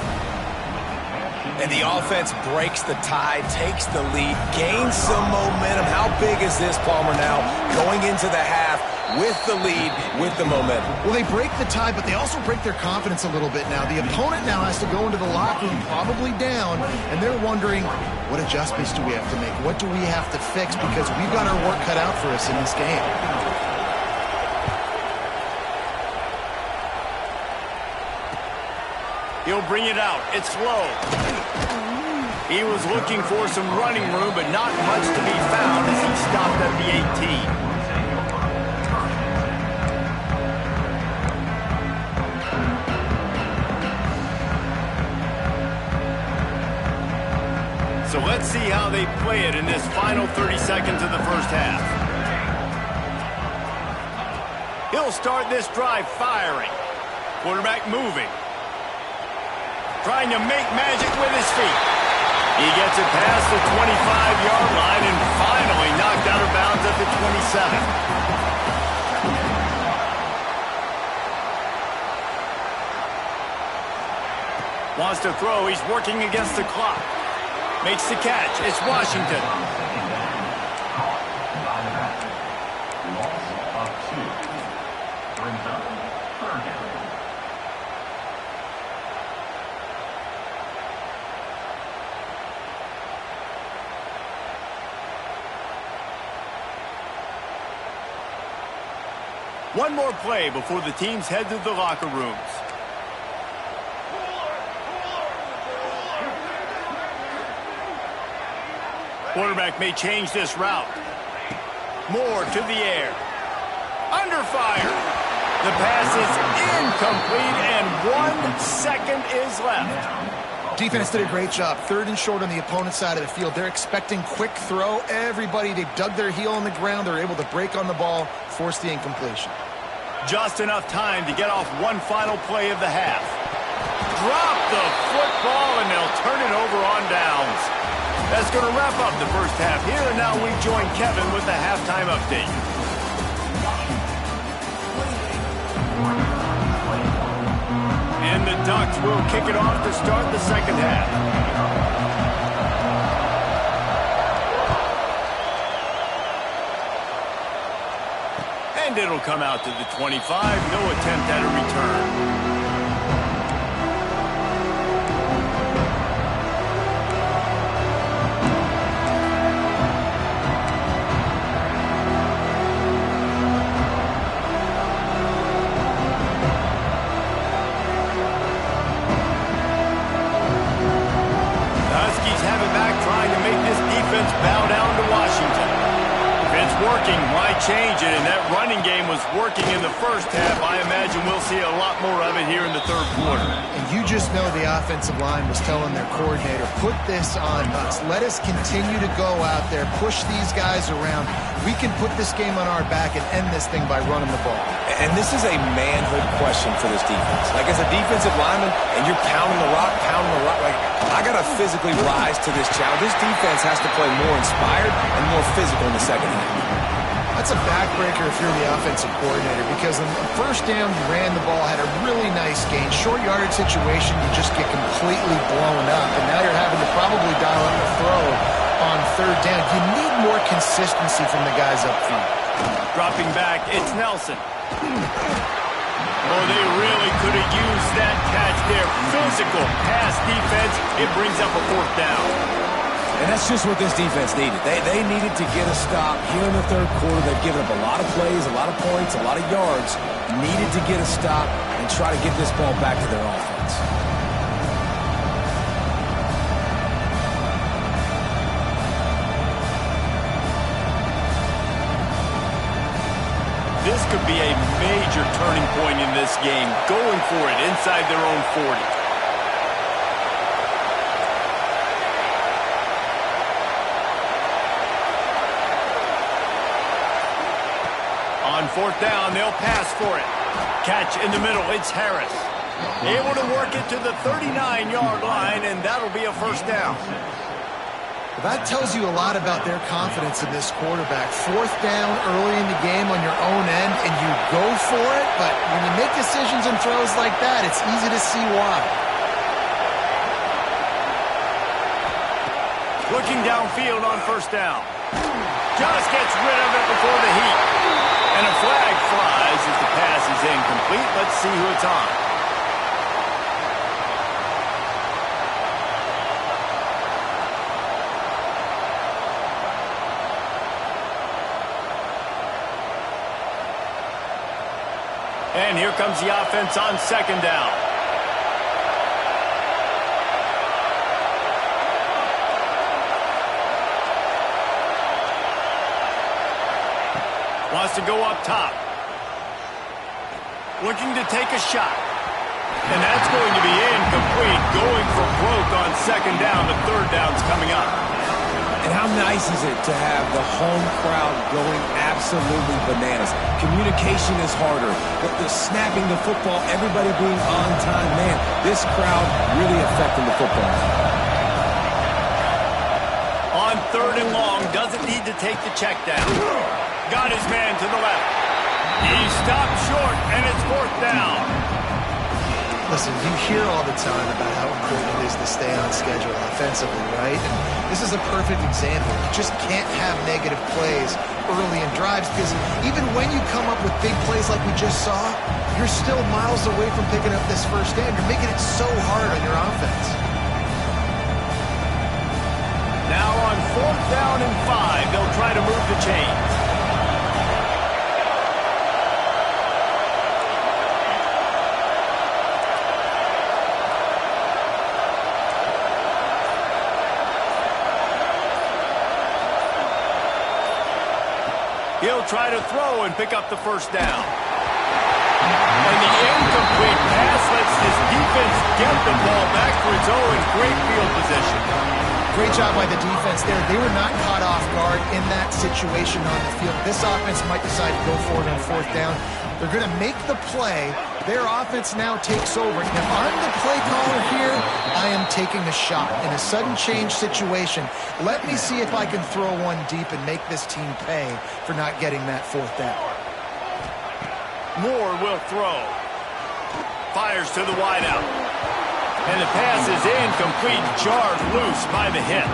Speaker 3: And the offense breaks the tie, takes the lead, gains some momentum. How big is this, Palmer, now going into the half with the lead, with the momentum?
Speaker 2: Well, they break the tie, but they also break their confidence a little bit now. The opponent now has to go into the locker room probably down, and they're wondering, what adjustments do we have to make? What do we have to fix? Because we've got our work cut out for us in this game.
Speaker 1: He'll bring it out. It's low. He was looking for some running room, but not much to be found as he stopped at the 18. So let's see how they play it in this final 30 seconds of the first half. He'll start this drive firing. Quarterback moving. Trying to make magic with his feet. He gets it past the 25-yard line and finally knocked out of bounds at the 27. Wants to throw. He's working against the clock. Makes the catch. It's Washington.
Speaker 4: Loss of 2. Brings up third down.
Speaker 1: One more play before the teams head to the locker rooms. Quarterback may change this route. Moore to the air. Under fire. The pass is incomplete, and 1 second is left.
Speaker 2: Defense did a great job. 3rd and short on the opponent's side of the field. They're expecting quick throw. Everybody, they dug their heel on the ground. They're able to break on the ball, force the incompletion.
Speaker 1: Just enough time to get off one final play of the half. Drop the football, and they'll turn it over on downs. That's going to wrap up the first half here, and now we join Kevin with the halftime update. And the Ducks will kick it off to start the second half. And it'll come out to the 25. No attempt at a return. Bow down to Washington. Defense working, why change it? And that running game was working in the first half. I imagine we'll see a lot more of it here in the third quarter.
Speaker 2: And you just know the offensive line was telling their coordinator, put this on us. Let us continue to go out there, push these guys around. We can put this game on our back and end this thing by running the ball.
Speaker 3: And this is a manhood question for this defense. Like, as a defensive lineman, and you're pounding the rock, like, I got to physically rise to this challenge. This defense has to play more inspired and more physical in the second half.
Speaker 2: That's a backbreaker if you're the offensive coordinator, because on the first down, you ran the ball, had a really nice gain. Short yardage situation, you just get completely blown up, and now you're having to probably dial up the throw on third down. You need more consistency from the guys up front.
Speaker 1: Dropping back, it's Nelson. Oh, they really could have used that catch there. Physical pass defense. It brings up a fourth down.
Speaker 3: And that's just what this defense needed. They needed to get a stop here in the third quarter. They've given up a lot of plays, a lot of points, a lot of yards. Needed to get a stop and try to get this ball back to their offense.
Speaker 1: This could be a major turning point in this game, going for it inside their own 40. On fourth down, they'll pass for it. Catch in the middle, it's Harris. Able to work it to the 39-yard line, and that'll be a first down.
Speaker 2: Well, that tells you a lot about their confidence in this quarterback. Fourth down early in the game on your own end, and you go for it, but when you make decisions and throws like that, it's easy to see why.
Speaker 1: Looking downfield on first down. Just gets rid of it before the heat. And a flag flies as the pass is incomplete. Let's see who it's on. And here comes the offense on second down. Wants to go up top. Looking to take a shot. And that's going to be incomplete, going for broke on second down. The third down's coming up.
Speaker 3: And how nice is it to have the home crowd going absolutely bananas? Communication is harder, but the snapping the football, everybody being on time, man, this crowd really affecting the football.
Speaker 1: On third and long, doesn't need to take the check down. Got his man to the left. He stopped short, and it's fourth down.
Speaker 2: Listen, you hear all the time about how important it is to stay on schedule offensively, right? And this is a perfect example. You just can't have negative plays early in drives because even when you come up with big plays like we just saw, you're still miles away from picking up this first down. You're making it so hard on your offense.
Speaker 1: Now on fourth down and 5, they'll try to move the chains. He'll try to throw and pick up the first down. And the incomplete pass lets this defense get the ball back for its own. Great field position.
Speaker 2: Great job by the defense there. They were not caught off guard in that situation on the field. This offense might decide to go for it on fourth down. They're going to make the play. Their offense now takes over. If I'm the play caller here, I am taking a shot. In a sudden change situation, let me see if I can throw one deep and make this team pay for not getting that fourth down.
Speaker 1: Moore will throw. Fires to the wideout. And the pass is incomplete, jarred loose by the hip.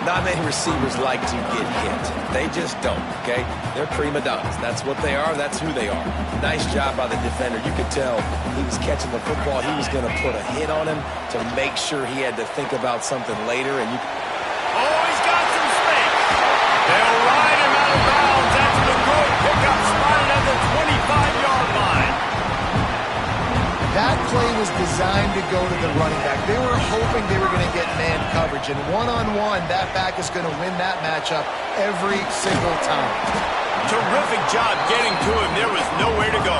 Speaker 3: Not many receivers like to get hit. They just don't, okay? They're prima donnas. That's what they are. That's who they are. Nice job by the defender. You could tell he was catching the football. He was going to put a hit on him to make sure he had to think about something later. And
Speaker 1: Oh, he's got some space. They'll ride him out of bounds. That's the good pickup spotted at the 25-yard line.
Speaker 2: That play was designed to go to the running back. They were hoping they were going to get man coverage, and one-on-one, that back is going to win that matchup every single time.
Speaker 1: Terrific job getting to him. There was nowhere to go.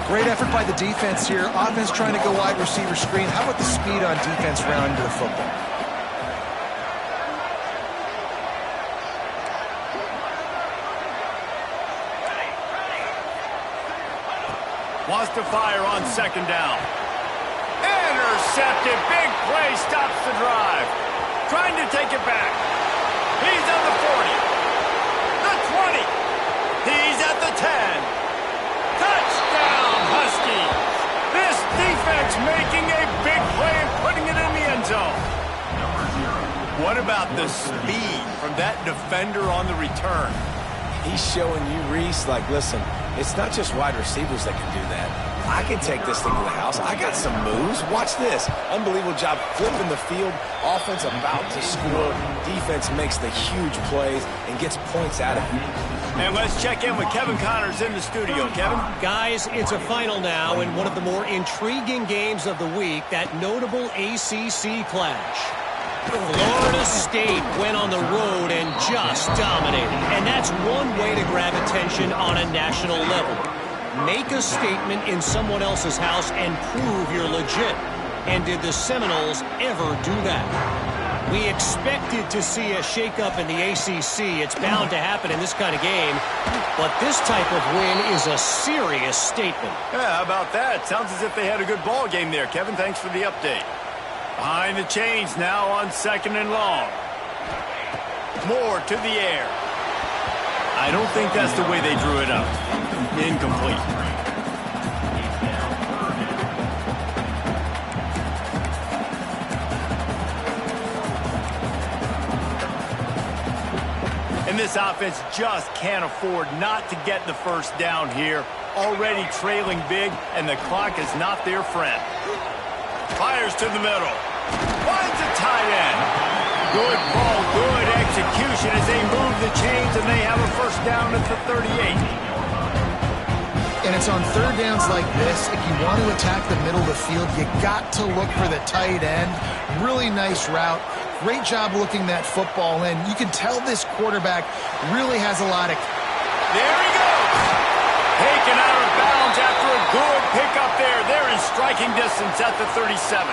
Speaker 2: Great effort by the defense here. Offense trying to go wide receiver screen. How about the speed on defense rounding to the football?
Speaker 1: Wants to fire on second down. Intercepted. Big play stops the drive. Trying to take it back. He's at the 40. The 20. He's at the 10. Touchdown, Huskies. This defense making a big play and putting it in the end zone. What about the speed from that defender on the return?
Speaker 3: he's showing you, Reese, like, listen, it's not just wide receivers that can do that. I can take this thing to the house. I got some moves. Watch this. Unbelievable job flipping the field. Offense about to score. Defense makes the huge plays and gets points out of it.
Speaker 1: And let's check in with Kevin Connors in the studio. Kevin?
Speaker 5: Guys, it's a final now in one of the more intriguing games of the week, that notable ACC clash. Florida State went on the road and just dominated. And that's one way to grab attention on a national level. Make a statement in someone else's house and prove you're legit. And did the Seminoles ever do that? We expected to see a shakeup in the ACC. It's bound to happen in this kind of game. But this type of win is a serious statement.
Speaker 1: Yeah, how about that? Sounds as if they had a good ball game there. Kevin, thanks for the update. Behind the chains now on 2nd and long. Moore to the air. I don't think that's the way they drew it up. Incomplete. And this offense just can't afford not to get the first down here. Already trailing big, and the clock is not their friend. Fires to the middle. Finds a tight end. Good ball, good execution as they move the chains, and they have a first down at the 38.
Speaker 2: And it's on third downs like this, if you want to attack the middle of the field, you got to look for the tight end. Really nice route. Great job looking that football in. You can tell this quarterback really has a lot of...
Speaker 1: There he goes. Taken out of bounds after a Good pickup there. They're in striking distance at the 37.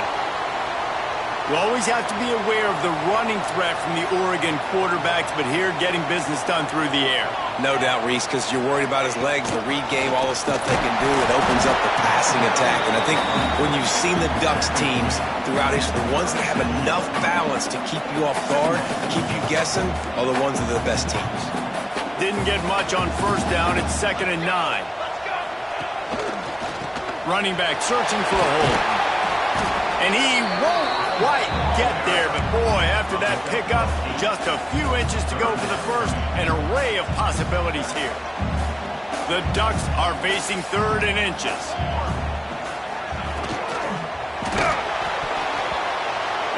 Speaker 1: You always have to be aware of the running threat from the Oregon quarterbacks, but here getting business done through the air.
Speaker 3: No doubt, Reese, because you're worried about his legs, the read game, all the stuff they can do. It opens up the passing attack. And I think when you've seen the Ducks teams throughout history, the ones that have enough balance to keep you off guard, keep you guessing, are the ones that are the best teams.
Speaker 1: Didn't get much on first down. It's 2nd and 9. Running back searching for a hole. And he won't quite get there, but boy, after that pickup, just a few inches to go for the first. An array of possibilities here. The Ducks are facing 3rd and inches.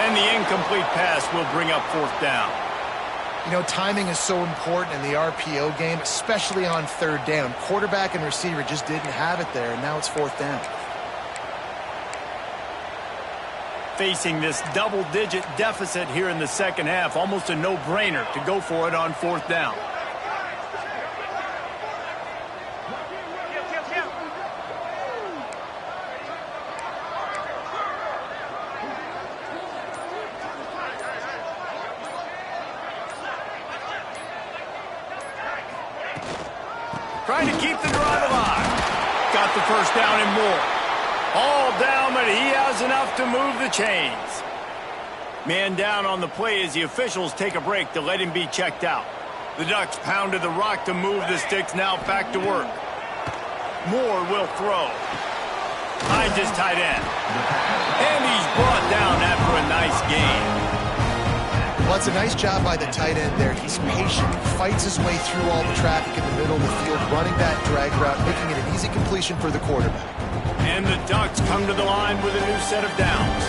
Speaker 1: And the incomplete pass will bring up 4th down.
Speaker 2: You know, timing is so important in the RPO game, especially on 3rd down. Quarterback and receiver just didn't have it there, and now it's 4th down.
Speaker 1: Facing this double-digit deficit here in the second half, almost a no-brainer to go for it on 4th down. Trying to keep the drive alive. Got the first down and more. All down, but he has enough to move the chains. Man down on the play as the officials take a break to let him be checked out. The Ducks pounded the rock to move the sticks, now back to work. Moore will throw. Finds his tight end. And he's brought down after a nice gain.
Speaker 2: Well, it's a nice job by the tight end there. He's patient, fights his way through all the traffic in the middle of the field, running that drag route, making it an easy completion for the quarterback.
Speaker 1: And the Ducks come to the line with a new set of downs.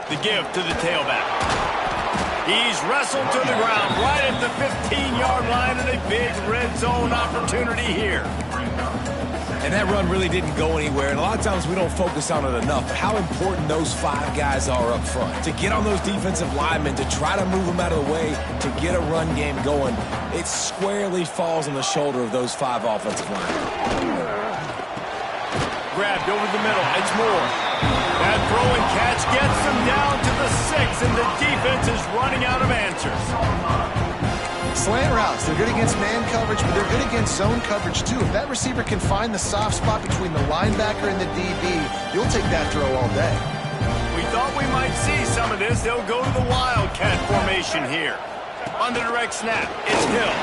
Speaker 1: The give to the tailback. He's wrestled to the ground right at the 15-yard line, and a big red zone opportunity here.
Speaker 3: And that run really didn't go anywhere, and a lot of times we don't focus on it enough, but how important those 5 guys are up front. To get on those defensive linemen, to try to move them out of the way, to get a run game going, it squarely falls on the shoulder of those 5 offensive linemen.
Speaker 1: Grabbed over the middle, it's Moore. That throw and catch gets them down to the 6, and the defense is running out of answers.
Speaker 2: Slant routes, they're good against man coverage, but they're good against zone coverage too. If that receiver can find the soft spot between the linebacker and the DB, you'll take that throw all day.
Speaker 1: We thought we might see some of this. They'll go to the Wildcat formation here. On the direct snap, it's Hill.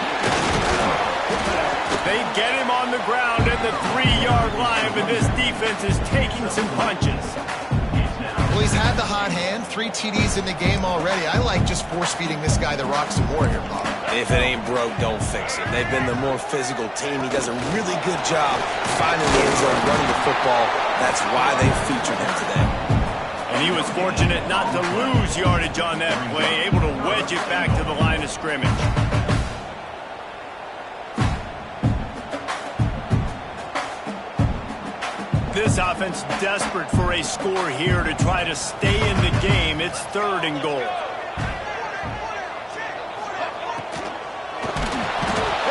Speaker 1: They get him on the ground at the 3-yard line, but this defense is taking some punches.
Speaker 2: Well, he's had the hot hand, 3 TDs in the game already. I like just force-feeding this guy the rock some more here, Bob.
Speaker 3: If it ain't broke, don't fix it. They've been the more physical team. He does a really good job finding the end zone, running the football. That's why they featured him today.
Speaker 1: And he was fortunate not to lose yardage on that play, able to wedge it back to the line of scrimmage. This offense desperate for a score here to try to stay in the game. It's 3rd and goal.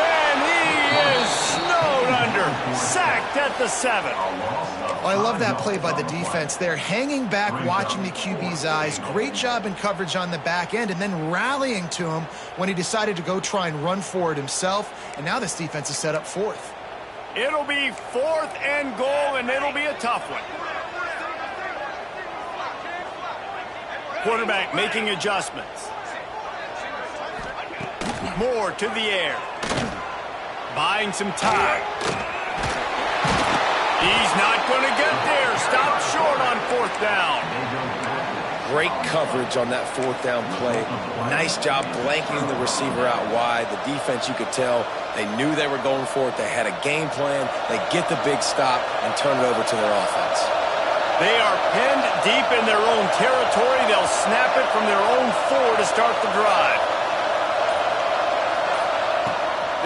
Speaker 1: And he is snowed under, sacked at the 7.
Speaker 2: Well, I love that play by the defense there. Hanging back, watching the QB's eyes. Great job in coverage on the back end, and then rallying to him when he decided to go try and run for it himself. And now this defense is set up 4th.
Speaker 1: It'll be 4th and goal, and it'll be a tough one. Quarterback making adjustments. Moore to the air. Buying some time. He's not going to get there. Stopped short on 4th down.
Speaker 3: Great coverage on that 4th down play. Nice job blanketing the receiver out wide. The defense, you could tell, they knew they were going for it. They had a game plan. They get the big stop and turn it over to their offense.
Speaker 1: They are pinned deep in their own territory. They'll snap it from their own 4 to start the drive.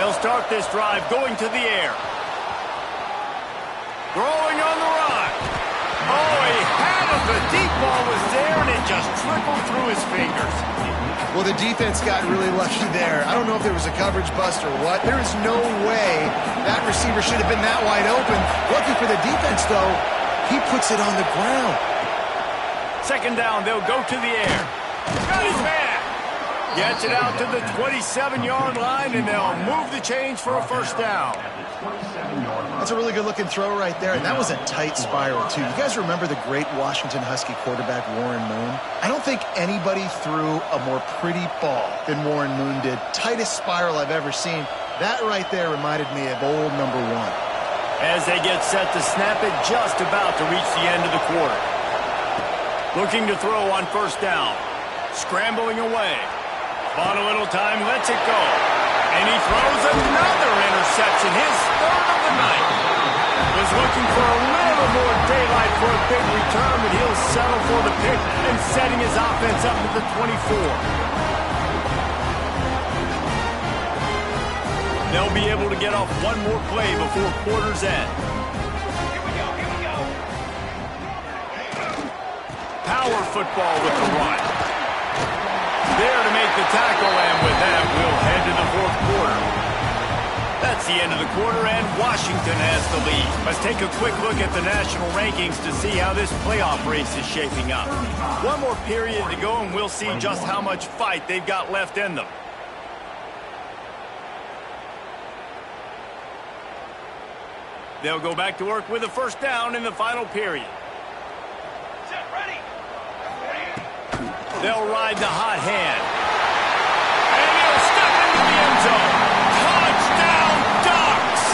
Speaker 1: They'll start this drive going to the air. Throwing on the run. Oh, he had it The deep ball was there, and it just trickled through his fingers.
Speaker 2: Well, the defense got really lucky there. I don't know if there was a coverage bust or what. There is no way that receiver should have been that wide open. Lucky for the defense, though, he puts it on the ground.
Speaker 1: Second down, they'll go to the air. Got his man. Gets it out to the 27-yard line, and they'll move the chains for a first down.
Speaker 2: That's a really good-looking throw right there, and that was a tight spiral, too. You guys remember the great Washington Husky quarterback Warren Moon? I don't think anybody threw a more pretty ball than Warren Moon did. Tightest spiral I've ever seen. That right there reminded me of old number 1.
Speaker 1: As they get set to snap it, just about to reach the end of the quarter. Looking to throw on first down. Scrambling away. Bought a little time, lets it go. And he throws another interception, his third of the night. Was looking for a little more daylight for a big return, but he'll settle for the pick and setting his offense up at the 24. They'll be able to get off one more play before quarter's end. Power football with the run. There to make the tackle, and with that, we'll head to the fourth quarter. That's the end of the quarter, and Washington has the lead. Let's take a quick look at the national rankings to see how this playoff race is shaping up. One more period to go, and we'll see just how much fight they've got left in them. They'll go back to work with a first down in the final period. They'll ride the hot hand. And he'll step into the end zone. Touchdown, Ducks!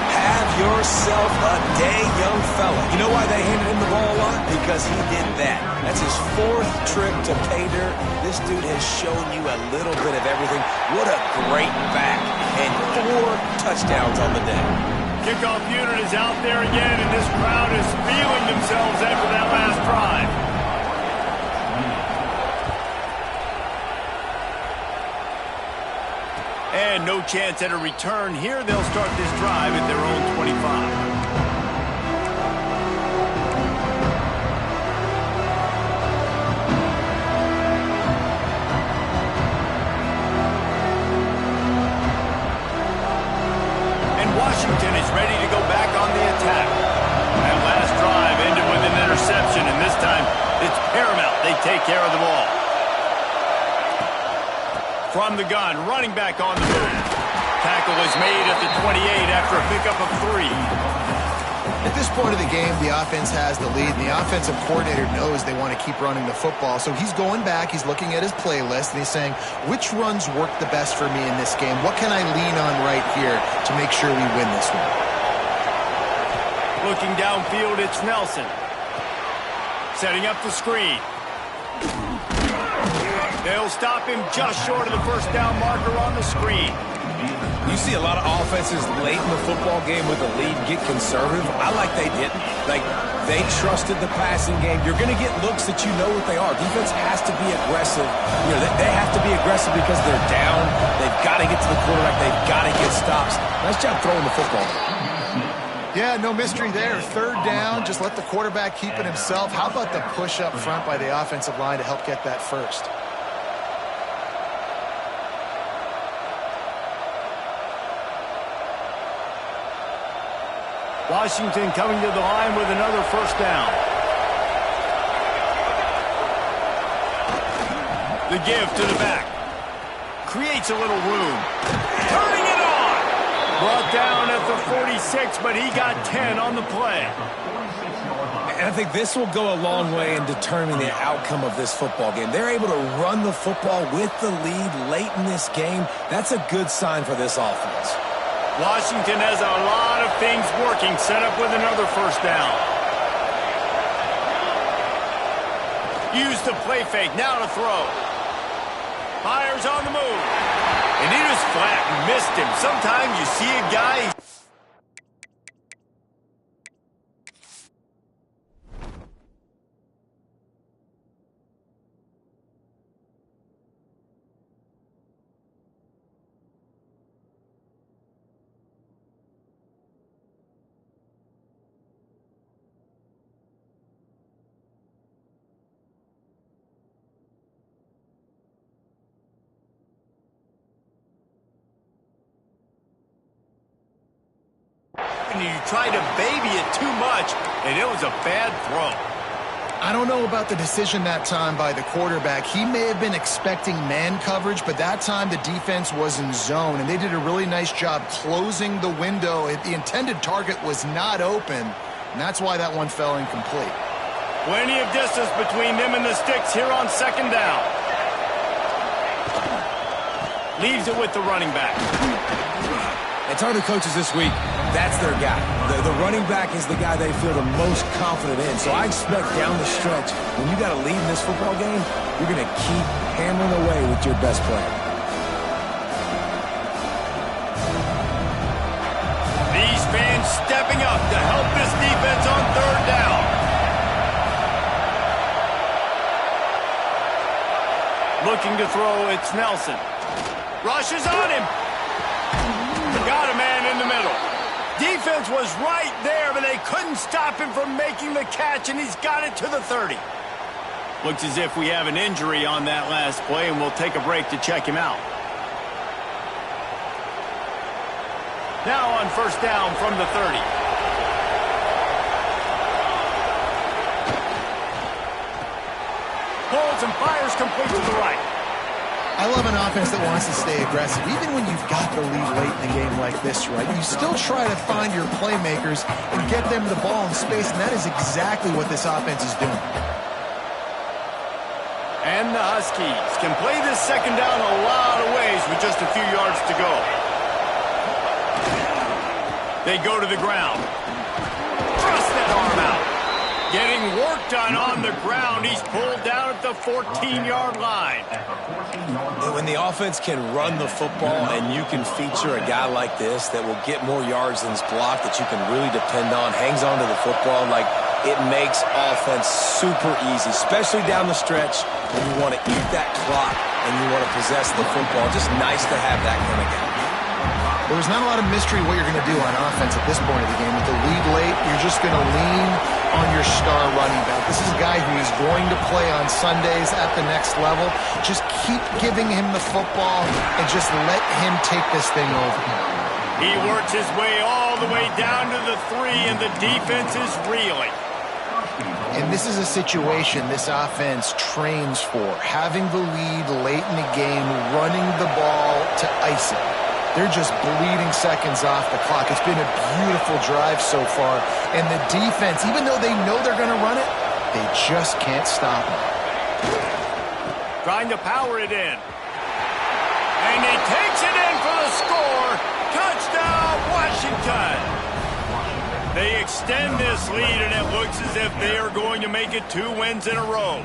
Speaker 3: Have yourself a day, young fella. You know why they handed him the ball a lot? Because he did that. That's his 4th trip to pay dirt. This dude has shown you a little bit of everything. What a great back. And 4 touchdowns on the day.
Speaker 1: Kickoff unit is out there again, and this crowd is feeling themselves after that last drive. And no chance at a return here. They'll start this drive at their own 25. Washington is ready to go back on the attack. That last drive ended with an interception, and this time it's paramount they take care of the ball. From the gun, running back on the move. Tackle is made at the 28 after a pickup of 3.
Speaker 2: At this point of the game, the offense has the lead, and the offensive coordinator knows they want to keep running the football. So he's going back, he's looking at his playlist, and he's saying, which runs work the best for me in this game? What can I lean on right here to make sure we win this one?
Speaker 1: Looking downfield, it's Nelson. Setting up the screen. They'll stop him just short of the first down marker on the screen.
Speaker 3: You see a lot of offenses late in the football game with the lead get conservative. I like they didn't. Like, they trusted the passing game. You're going to get looks that you know what they are. Defense has to be aggressive. You know, they have to be aggressive because they're down. They've got to get to the quarterback. They've got to get stops. Nice job throwing the football.
Speaker 2: Yeah, no mystery there. Third down, just let the quarterback keep it himself. How about the push up front by the offensive line to help get that first?
Speaker 1: Washington coming to the line with another first down. The give to the back. Creates a little room. Turning it on. Brought down at the 46, but he got 10 on the play.
Speaker 3: And I think this will go a long way in determining the outcome of this football game. They're able to run the football with the lead late in this game. That's a good sign for this offense.
Speaker 1: Washington has a lot of things working, set up with another first down. Use the play fake, now to throw. Fires on the move. And he just flat missed him. Sometimes you see a guy... happen, you try to baby it too much, and it was a bad throw.
Speaker 2: I don't know about the decision that time by the quarterback. He may have been expecting man coverage, but that time the defense was in zone, and they did a really nice job closing the window. The intended target was not open, and that's why that one fell incomplete.
Speaker 1: Plenty of distance between them and the sticks here on second down. Leaves it with the running back.
Speaker 3: And telling the coaches this week, that's their guy. The running back is the guy they feel the most confident in. So I expect down the stretch, when you got a lead in this football game, you're going to keep hammering away with your best player.
Speaker 1: These fans stepping up to help this defense on third down. Looking to throw, it's Nelson. Rushes on him. Got a man in the middle. Defense was right there, but they couldn't stop him from making the catch, and he's got it to the 30. Looks as if we have an injury on that last play, and we'll take a break to check him out. Now on first down from the 30. Holds and fires complete to the right.
Speaker 2: I love an offense that wants to stay aggressive. Even when you've got the lead late in the game like this, right, you still try to find your playmakers and get them the ball in space, and that is exactly what this offense is doing.
Speaker 1: And the Huskies can play this second down a lot of ways with just a few yards to go. They go to the ground. Thrust that arm out. Getting work done on the ground. He's pulled down at the 14-yard line.
Speaker 3: When the offense can run the football and you can feature a guy like this that will get more yards than his block, that you can really depend on, hangs on to the football, like it makes offense super easy, especially down the stretch when you want to eat that clock and you want to possess the football. Just nice to have that kind of guy.
Speaker 2: There was not a lot of mystery what you're going to do on offense at this point of the game. With the lead late, you're just going to lean on your star running back. This is a guy who is going to play on Sundays at the next level. Just keep giving him the football and just let him take this thing over.
Speaker 1: He works his way all the way down to the 3, and the defense is reeling.
Speaker 2: And this is a situation this offense trains for. Having the lead late in the game, running the ball to ice it. They're just bleeding seconds off the clock. It's been a beautiful drive so far. And the defense, even though they know they're going to run it, they just can't stop it.
Speaker 1: Trying to power it in. And he takes it in for the score. Touchdown, Washington. They extend this lead, and it looks as if they are going to make it 2 wins in a row.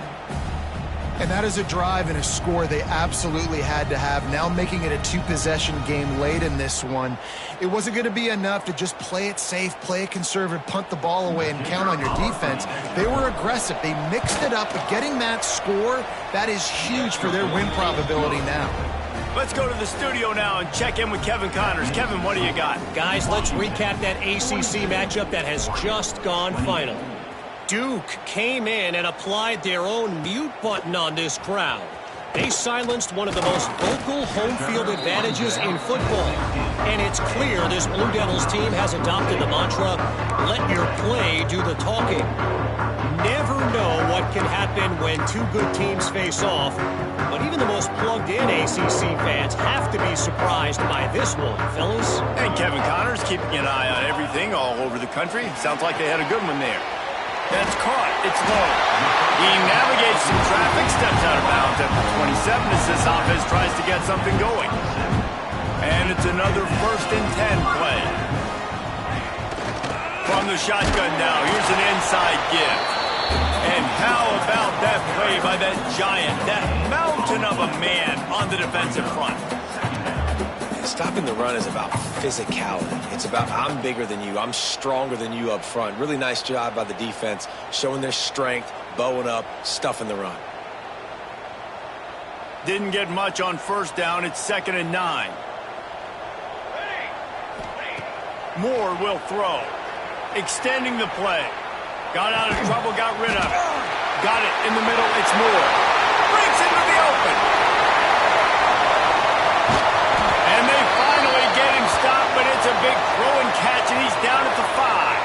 Speaker 2: And that is a drive and a score they absolutely had to have. Now making it a 2-possession game late in this one. It wasn't going to be enough to just play it safe, play it conservative, punt the ball away, and count on your defense. They were aggressive. They mixed it up, but getting that score, that is huge for their win probability now.
Speaker 1: Let's go to the studio now and check in with Kevin Connors. Kevin, what do you got?
Speaker 5: Guys, let's recap that ACC matchup that has just gone final. Duke came in and applied their own mute button on this crowd. They silenced one of the most vocal home field advantages in football. And it's clear this Blue Devils team has adopted the mantra, let your play do the talking. Never know what can happen when 2 good teams face off, but even the most plugged-in ACC fans have to be surprised by this one, fellas.
Speaker 1: And Kevin Connors keeping an eye on everything all over the country. Sounds like they had a good one there. That's caught. It's low. He navigates some traffic, steps out of bounds at the 27 as this offense tries to get something going. And it's another 1st and 10 play. From the shotgun now, here's an inside give. And how about that play by that giant, that mountain of a man on the defensive front?
Speaker 3: Stopping the run is about physicality. It's about I'm bigger than you, I'm stronger than you up front. Really nice job by the defense, showing their strength, bowing up, stuffing the run.
Speaker 1: Didn't get much on first down. It's 2nd and 9. Moore will throw. Extending the play. Got out of trouble, got rid of it. Got it in the middle, it's Moore. Breaks into the open. And they finally get him stopped, but it's a a big throw and catch, and he's down at the 5.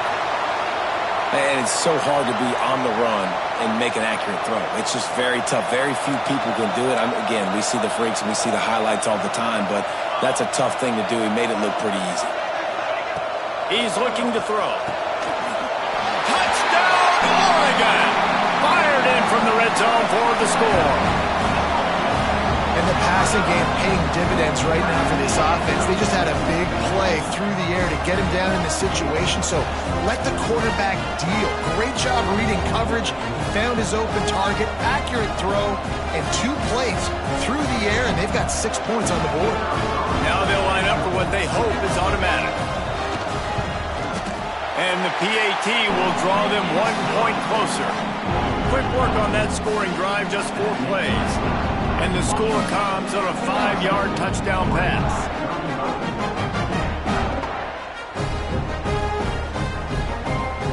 Speaker 3: And it's so hard to be on the run and make an accurate throw. It's just very tough. Very few people can do it. Again, we see the freaks and we see the highlights all the time, but that's a tough thing to do. He made it look pretty easy.
Speaker 1: He's looking to throw. Touchdown, Oregon! Fired in from the red zone for the score.
Speaker 2: And the passing game paying dividends right now for this offense. They just had a big play through the air to get him down in the situation. So let the quarterback deal. Great job reading coverage. He found his open target, accurate throw, and 2 plays through the air, and they've got 6 points on the board.
Speaker 1: Now they'll line up for what they hope is automatic. And the PAT will draw them 1 point closer. Quick work on that scoring drive, just 4 plays. And the score comes on a 5-yard touchdown pass.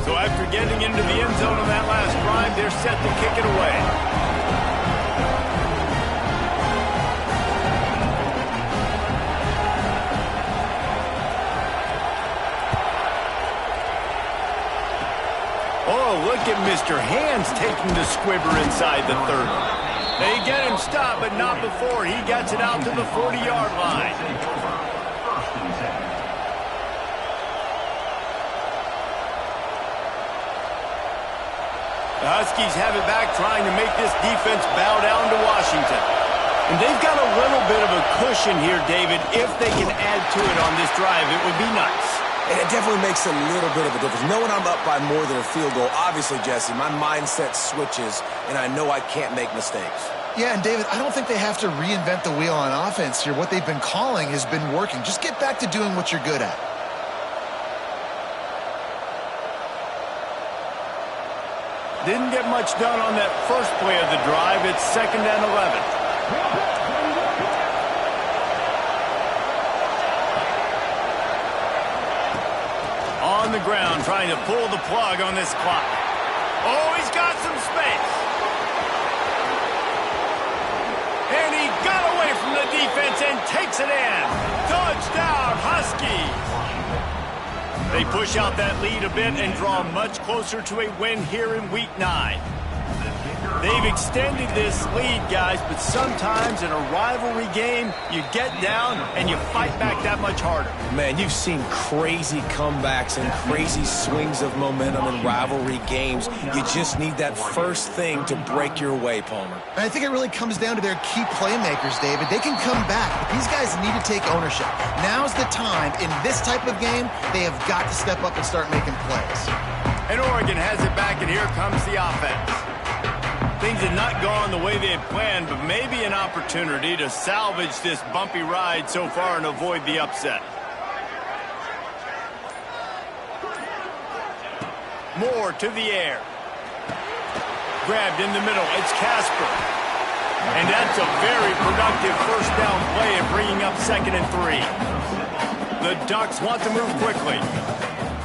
Speaker 1: So after getting into the end zone on that last drive, they're set to kick it away. Oh, look at Mr. Hands taking the squibber inside the 30. They get him stopped, but not before he gets it out to the 40-yard line. The Huskies have it back, trying to make this defense bow down to Washington. And they've got a little bit of a cushion here, David. If they can add to it on this drive, it would be nice.
Speaker 3: It definitely makes a little bit of a difference. Knowing I'm up by more than a field goal, obviously, Jesse, my mindset switches, and I know I can't make mistakes.
Speaker 2: Yeah, and David, I don't think they have to reinvent the wheel on offense here. What they've been calling has been working. Just get back to doing what you're good at.
Speaker 1: Didn't get much done on that first play of the drive. It's 2nd and 11. On the ground, trying to pull the plug on this clock. Oh, he's got some space. And he got away from the defense and takes it in. Touchdown, Huskies. They push out that lead a bit and draw much closer to a win here in Week 9. They've extended this lead, guys, but sometimes in a rivalry game, you get down and you fight back that much harder.
Speaker 3: Man, you've seen crazy comebacks and crazy swings of momentum in rivalry games. You just need that first thing to break your way, Palmer.
Speaker 2: And I think it really comes down to their key playmakers, David. They can come back, but these guys need to take ownership. Now's the time. In this type of game, they have got to step up and start making plays.
Speaker 1: And Oregon has it back, and here comes the offense. Things had not gone the way they had planned, but maybe an opportunity to salvage this bumpy ride so far and avoid the upset. Moore to the air. Grabbed in the middle. It's Casper. And that's a very productive first down play of bringing up 2nd and 3. The Ducks want to move quickly.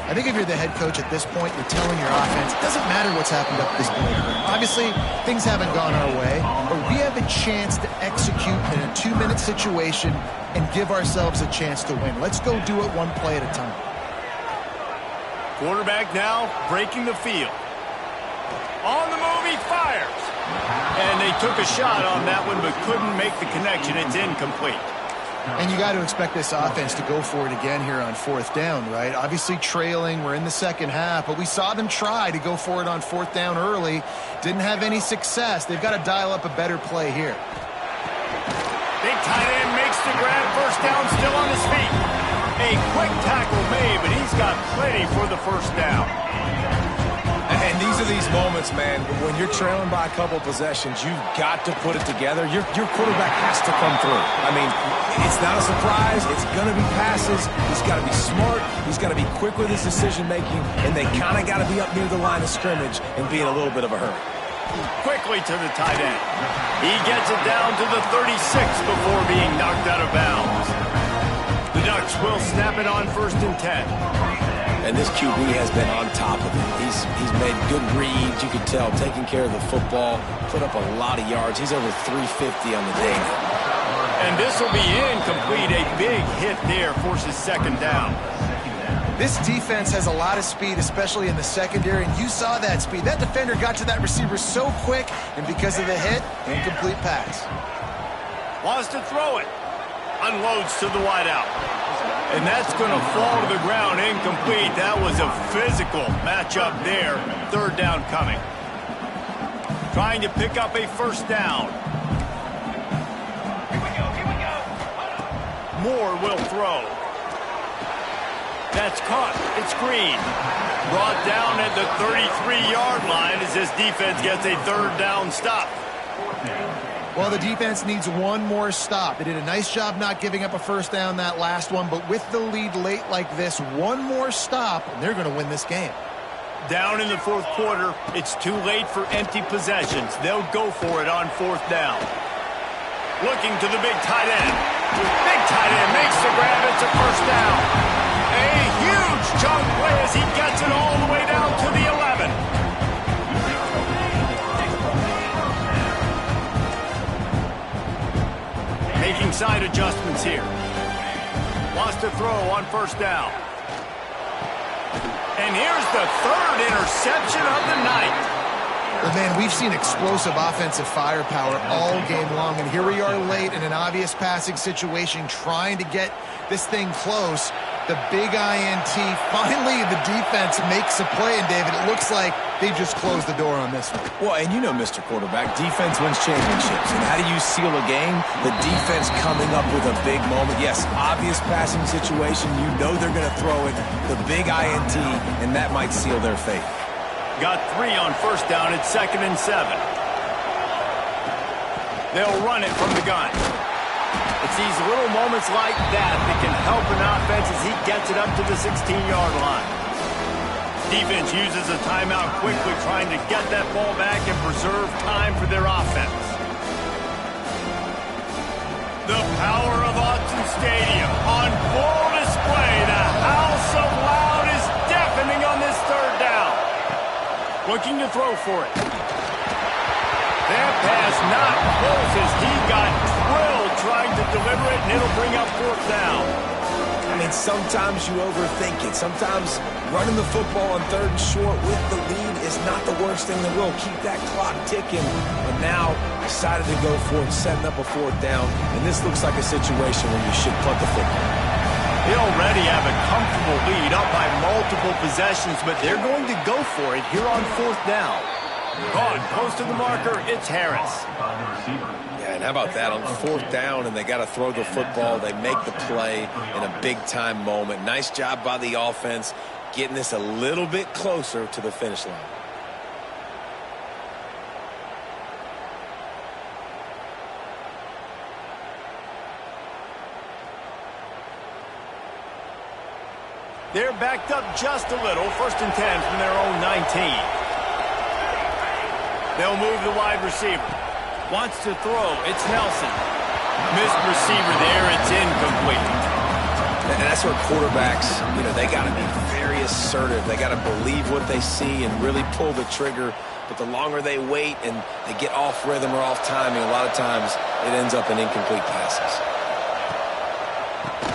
Speaker 2: I think if you're the head coach at this point, you're telling your offense, it doesn't matter what's happened up this point. Obviously, things haven't gone our way, but we have a chance to execute in a 2-minute situation and give ourselves a chance to win. Let's go do it 1 play at a time.
Speaker 1: Quarterback now breaking the field. On the move, he fires. And they took a shot on that one, but couldn't make the connection. It's incomplete.
Speaker 2: And you got to expect this offense to go for it again here on 4th down, right? Obviously trailing, we're in the second half, but we saw them try to go for it on 4th down early. Didn't have any success. They've got to dial up a better play here.
Speaker 1: Big tight end makes the grab, first down, still on his feet. A quick tackle made, but he's got plenty for the first down.
Speaker 3: And these are these moments, man, when you're trailing by a couple possessions, you've got to put it together. Your quarterback has to come through. I mean, it's not a surprise. It's going to be passes. He's got to be smart. He's got to be quick with his decision-making, and they kind of got to be up near the line of scrimmage and be in a little bit of a hurry.
Speaker 1: Quickly to the tight end. He gets it down to the 36 before being knocked out of bounds. The Ducks will snap it on 1st and 10.
Speaker 3: And this QB has been on top of it. He's made good reads, you can tell, taking care of the football, put up a lot of yards. He's over 350 on the day now.
Speaker 1: And this will be incomplete. A big hit there forces second down.
Speaker 2: This defense has a lot of speed, especially in the secondary, and you saw that speed. That defender got to that receiver so quick, and because of the hit, incomplete pass.
Speaker 1: Wants to throw it. Unloads to the wideout. And that's going to fall to the ground incomplete. That was a physical matchup there. Third down coming. Trying to pick up a first down. Here we go. Moore will throw. That's caught. It's Green. Brought down at the 33-yard line as this defense gets a third down stop.
Speaker 2: Well, the defense needs one more stop. They did a nice job not giving up a first down that last one, but with the lead late like this, one more stop, and they're going to win this game.
Speaker 1: Down in the fourth quarter, it's too late for empty possessions. They'll go for it on fourth down. Looking to the big tight end. Big tight end makes the grab. It's a first down. A huge chunk play as he gets it all the way down to the 11. Making side adjustments here. Wants to throw on first down. And here's the third interception of the night.
Speaker 2: Well, man, we've seen explosive offensive firepower all game long, and here we are late in an obvious passing situation trying to get this thing close. The big INT, finally the defense makes a play, and David, it looks like they just closed the door on this one.
Speaker 3: Well, and you know, Mr. Quarterback, defense wins championships. And how do you seal a game? The defense coming up with a big moment. Yes, obvious passing situation. You know they're going to throw it. The big INT, and that might seal their fate.
Speaker 1: Got 3 on first down. It's 2nd and 7. They'll run it from the gun. It's these little moments like that can help an offense as he gets it up to the 16-yard line. Defense uses a timeout quickly, trying to get that ball back and preserve time for their offense. The power of Autzen Stadium on full display. The house of loud is deafening on this third down. Looking to throw for it. That pass not close as he got drilled trying to deliver it, and it'll bring up fourth down.
Speaker 3: I mean, sometimes you overthink it. Sometimes running the football on third and short with the lead is not the worst thing in the world. Keep that clock ticking. But now decided to go for it, setting up a fourth down. And this looks like a situation where you should punt the football.
Speaker 1: They already have a comfortable lead up by multiple possessions, but they're going to go for it here on fourth down. Gone close to the marker. It's Harris.
Speaker 3: Yeah, and how about that on fourth down, and they got to throw the football. They make the play in a big-time moment. Nice job by the offense, getting this a little bit closer to the finish line.
Speaker 1: They're backed up just a little. 1st and 10 from their own 19. They'll move the wide receiver. Wants to throw. It's Nelson. Missed receiver there. It's incomplete.
Speaker 3: And that's where quarterbacks, they got to be very assertive. They got to believe what they see and really pull the trigger. But the longer they wait and they get off rhythm or off timing, a lot of times it ends up in incomplete passes.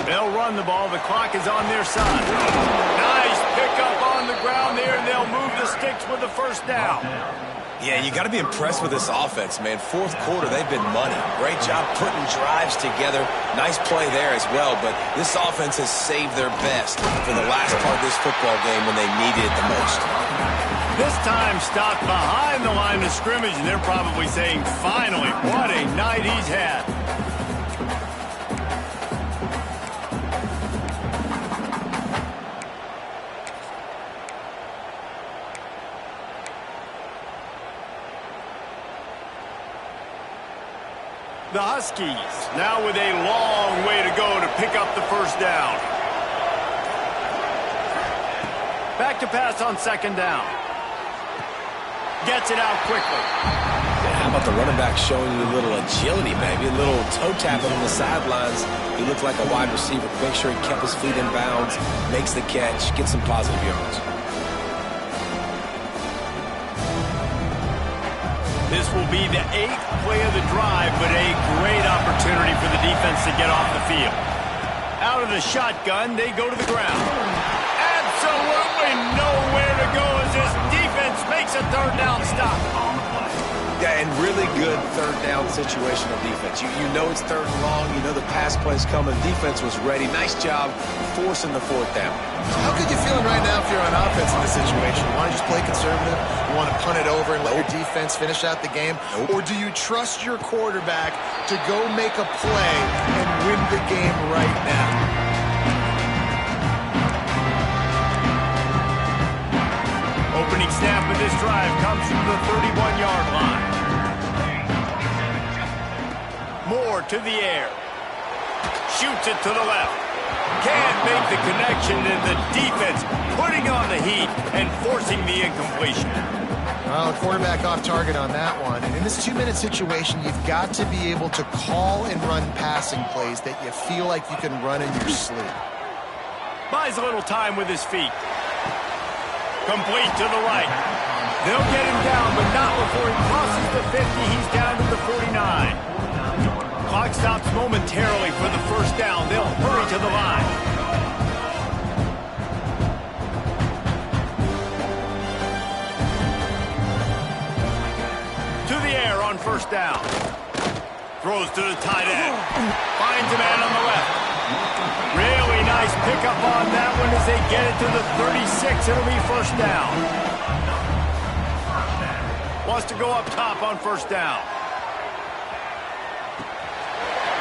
Speaker 1: They'll run the ball. The clock is on their side. Nice pickup on the ground there, and they'll move the sticks with the first down.
Speaker 3: Yeah, you got to be impressed with this offense, man. Fourth quarter, they've been money. Great job putting drives together. Nice play there as well, but this offense has saved their best for the last part of this football game when they needed it the most.
Speaker 1: This time stopped behind the line of scrimmage, and they're probably saying, finally, what a night he's had. The Huskies now with a long way to go to pick up the first down. Back to pass on 2nd down. Gets it out quickly.
Speaker 3: Yeah, how about the running back showing you a little agility, maybe a little toe tapping on the sidelines. He looked like a wide receiver. Make sure he kept his feet in bounds, makes the catch, gets some positive yards.
Speaker 1: This will be the 8th play of the drive, but a great opportunity for the defense to get off the field. Out of the shotgun, they go to the ground. Absolutely nowhere to go as this defense makes a third down stop.
Speaker 3: Yeah, and really good third down situational defense. You know it's third and long. You know the pass play's coming. Defense was ready. Nice job forcing the fourth down.
Speaker 2: How good you feeling right now if you're on offense in this situation? You want to just play conservative? You want to punt it over and let your defense finish out the game? Or do you trust your quarterback to go make a play and win the game right now?
Speaker 1: Opening snap of this drive comes from the 31-yard line. Moore to the air. Shoots it to the left. Can't make the connection, and the defense putting on the heat and forcing the incompletion.
Speaker 2: Well, quarterback off target on that one. And in this 2-minute situation, you've got to be able to call and run passing plays that you feel like you can run in your sleep.
Speaker 1: Buys a little time with his feet. Complete to the right. They'll get him down, but not before he crosses the 50. He's down to the 49. Clock stops momentarily for the first down. They'll hurry to the line. To the air on first down. Throws to the tight end. Finds a man on the left. Really nice pickup on that one as they get it to the 36. It'll be first down. Wants to go up top on first down.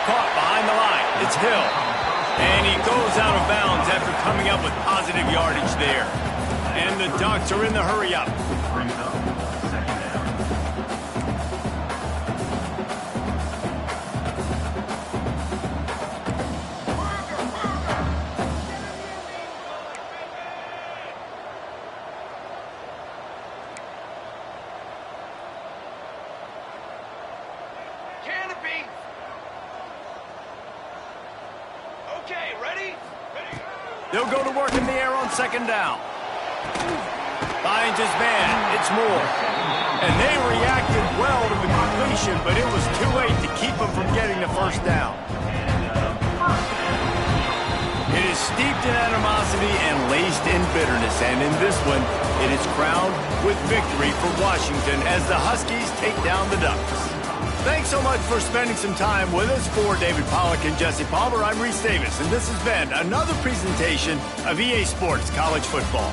Speaker 1: Caught behind the line. It's Hill. And he goes out of bounds after coming up with positive yardage there. And the Ducks are in the hurry-up.
Speaker 4: Brings up second down.
Speaker 1: Canopy. Okay, ready? They'll go to work in the air on second down. Finds his man. It's Moore. And they reacted well to the completion, but it was too late to keep them from getting the first down. It is steeped in animosity and laced in bitterness, and in this one, it is crowned with victory for Washington as the Huskies take down the Ducks. Thanks so much for spending some time with us. For David Pollack and Jesse Palmer, I'm Reese Davis, and this has been another presentation of EA Sports College Football.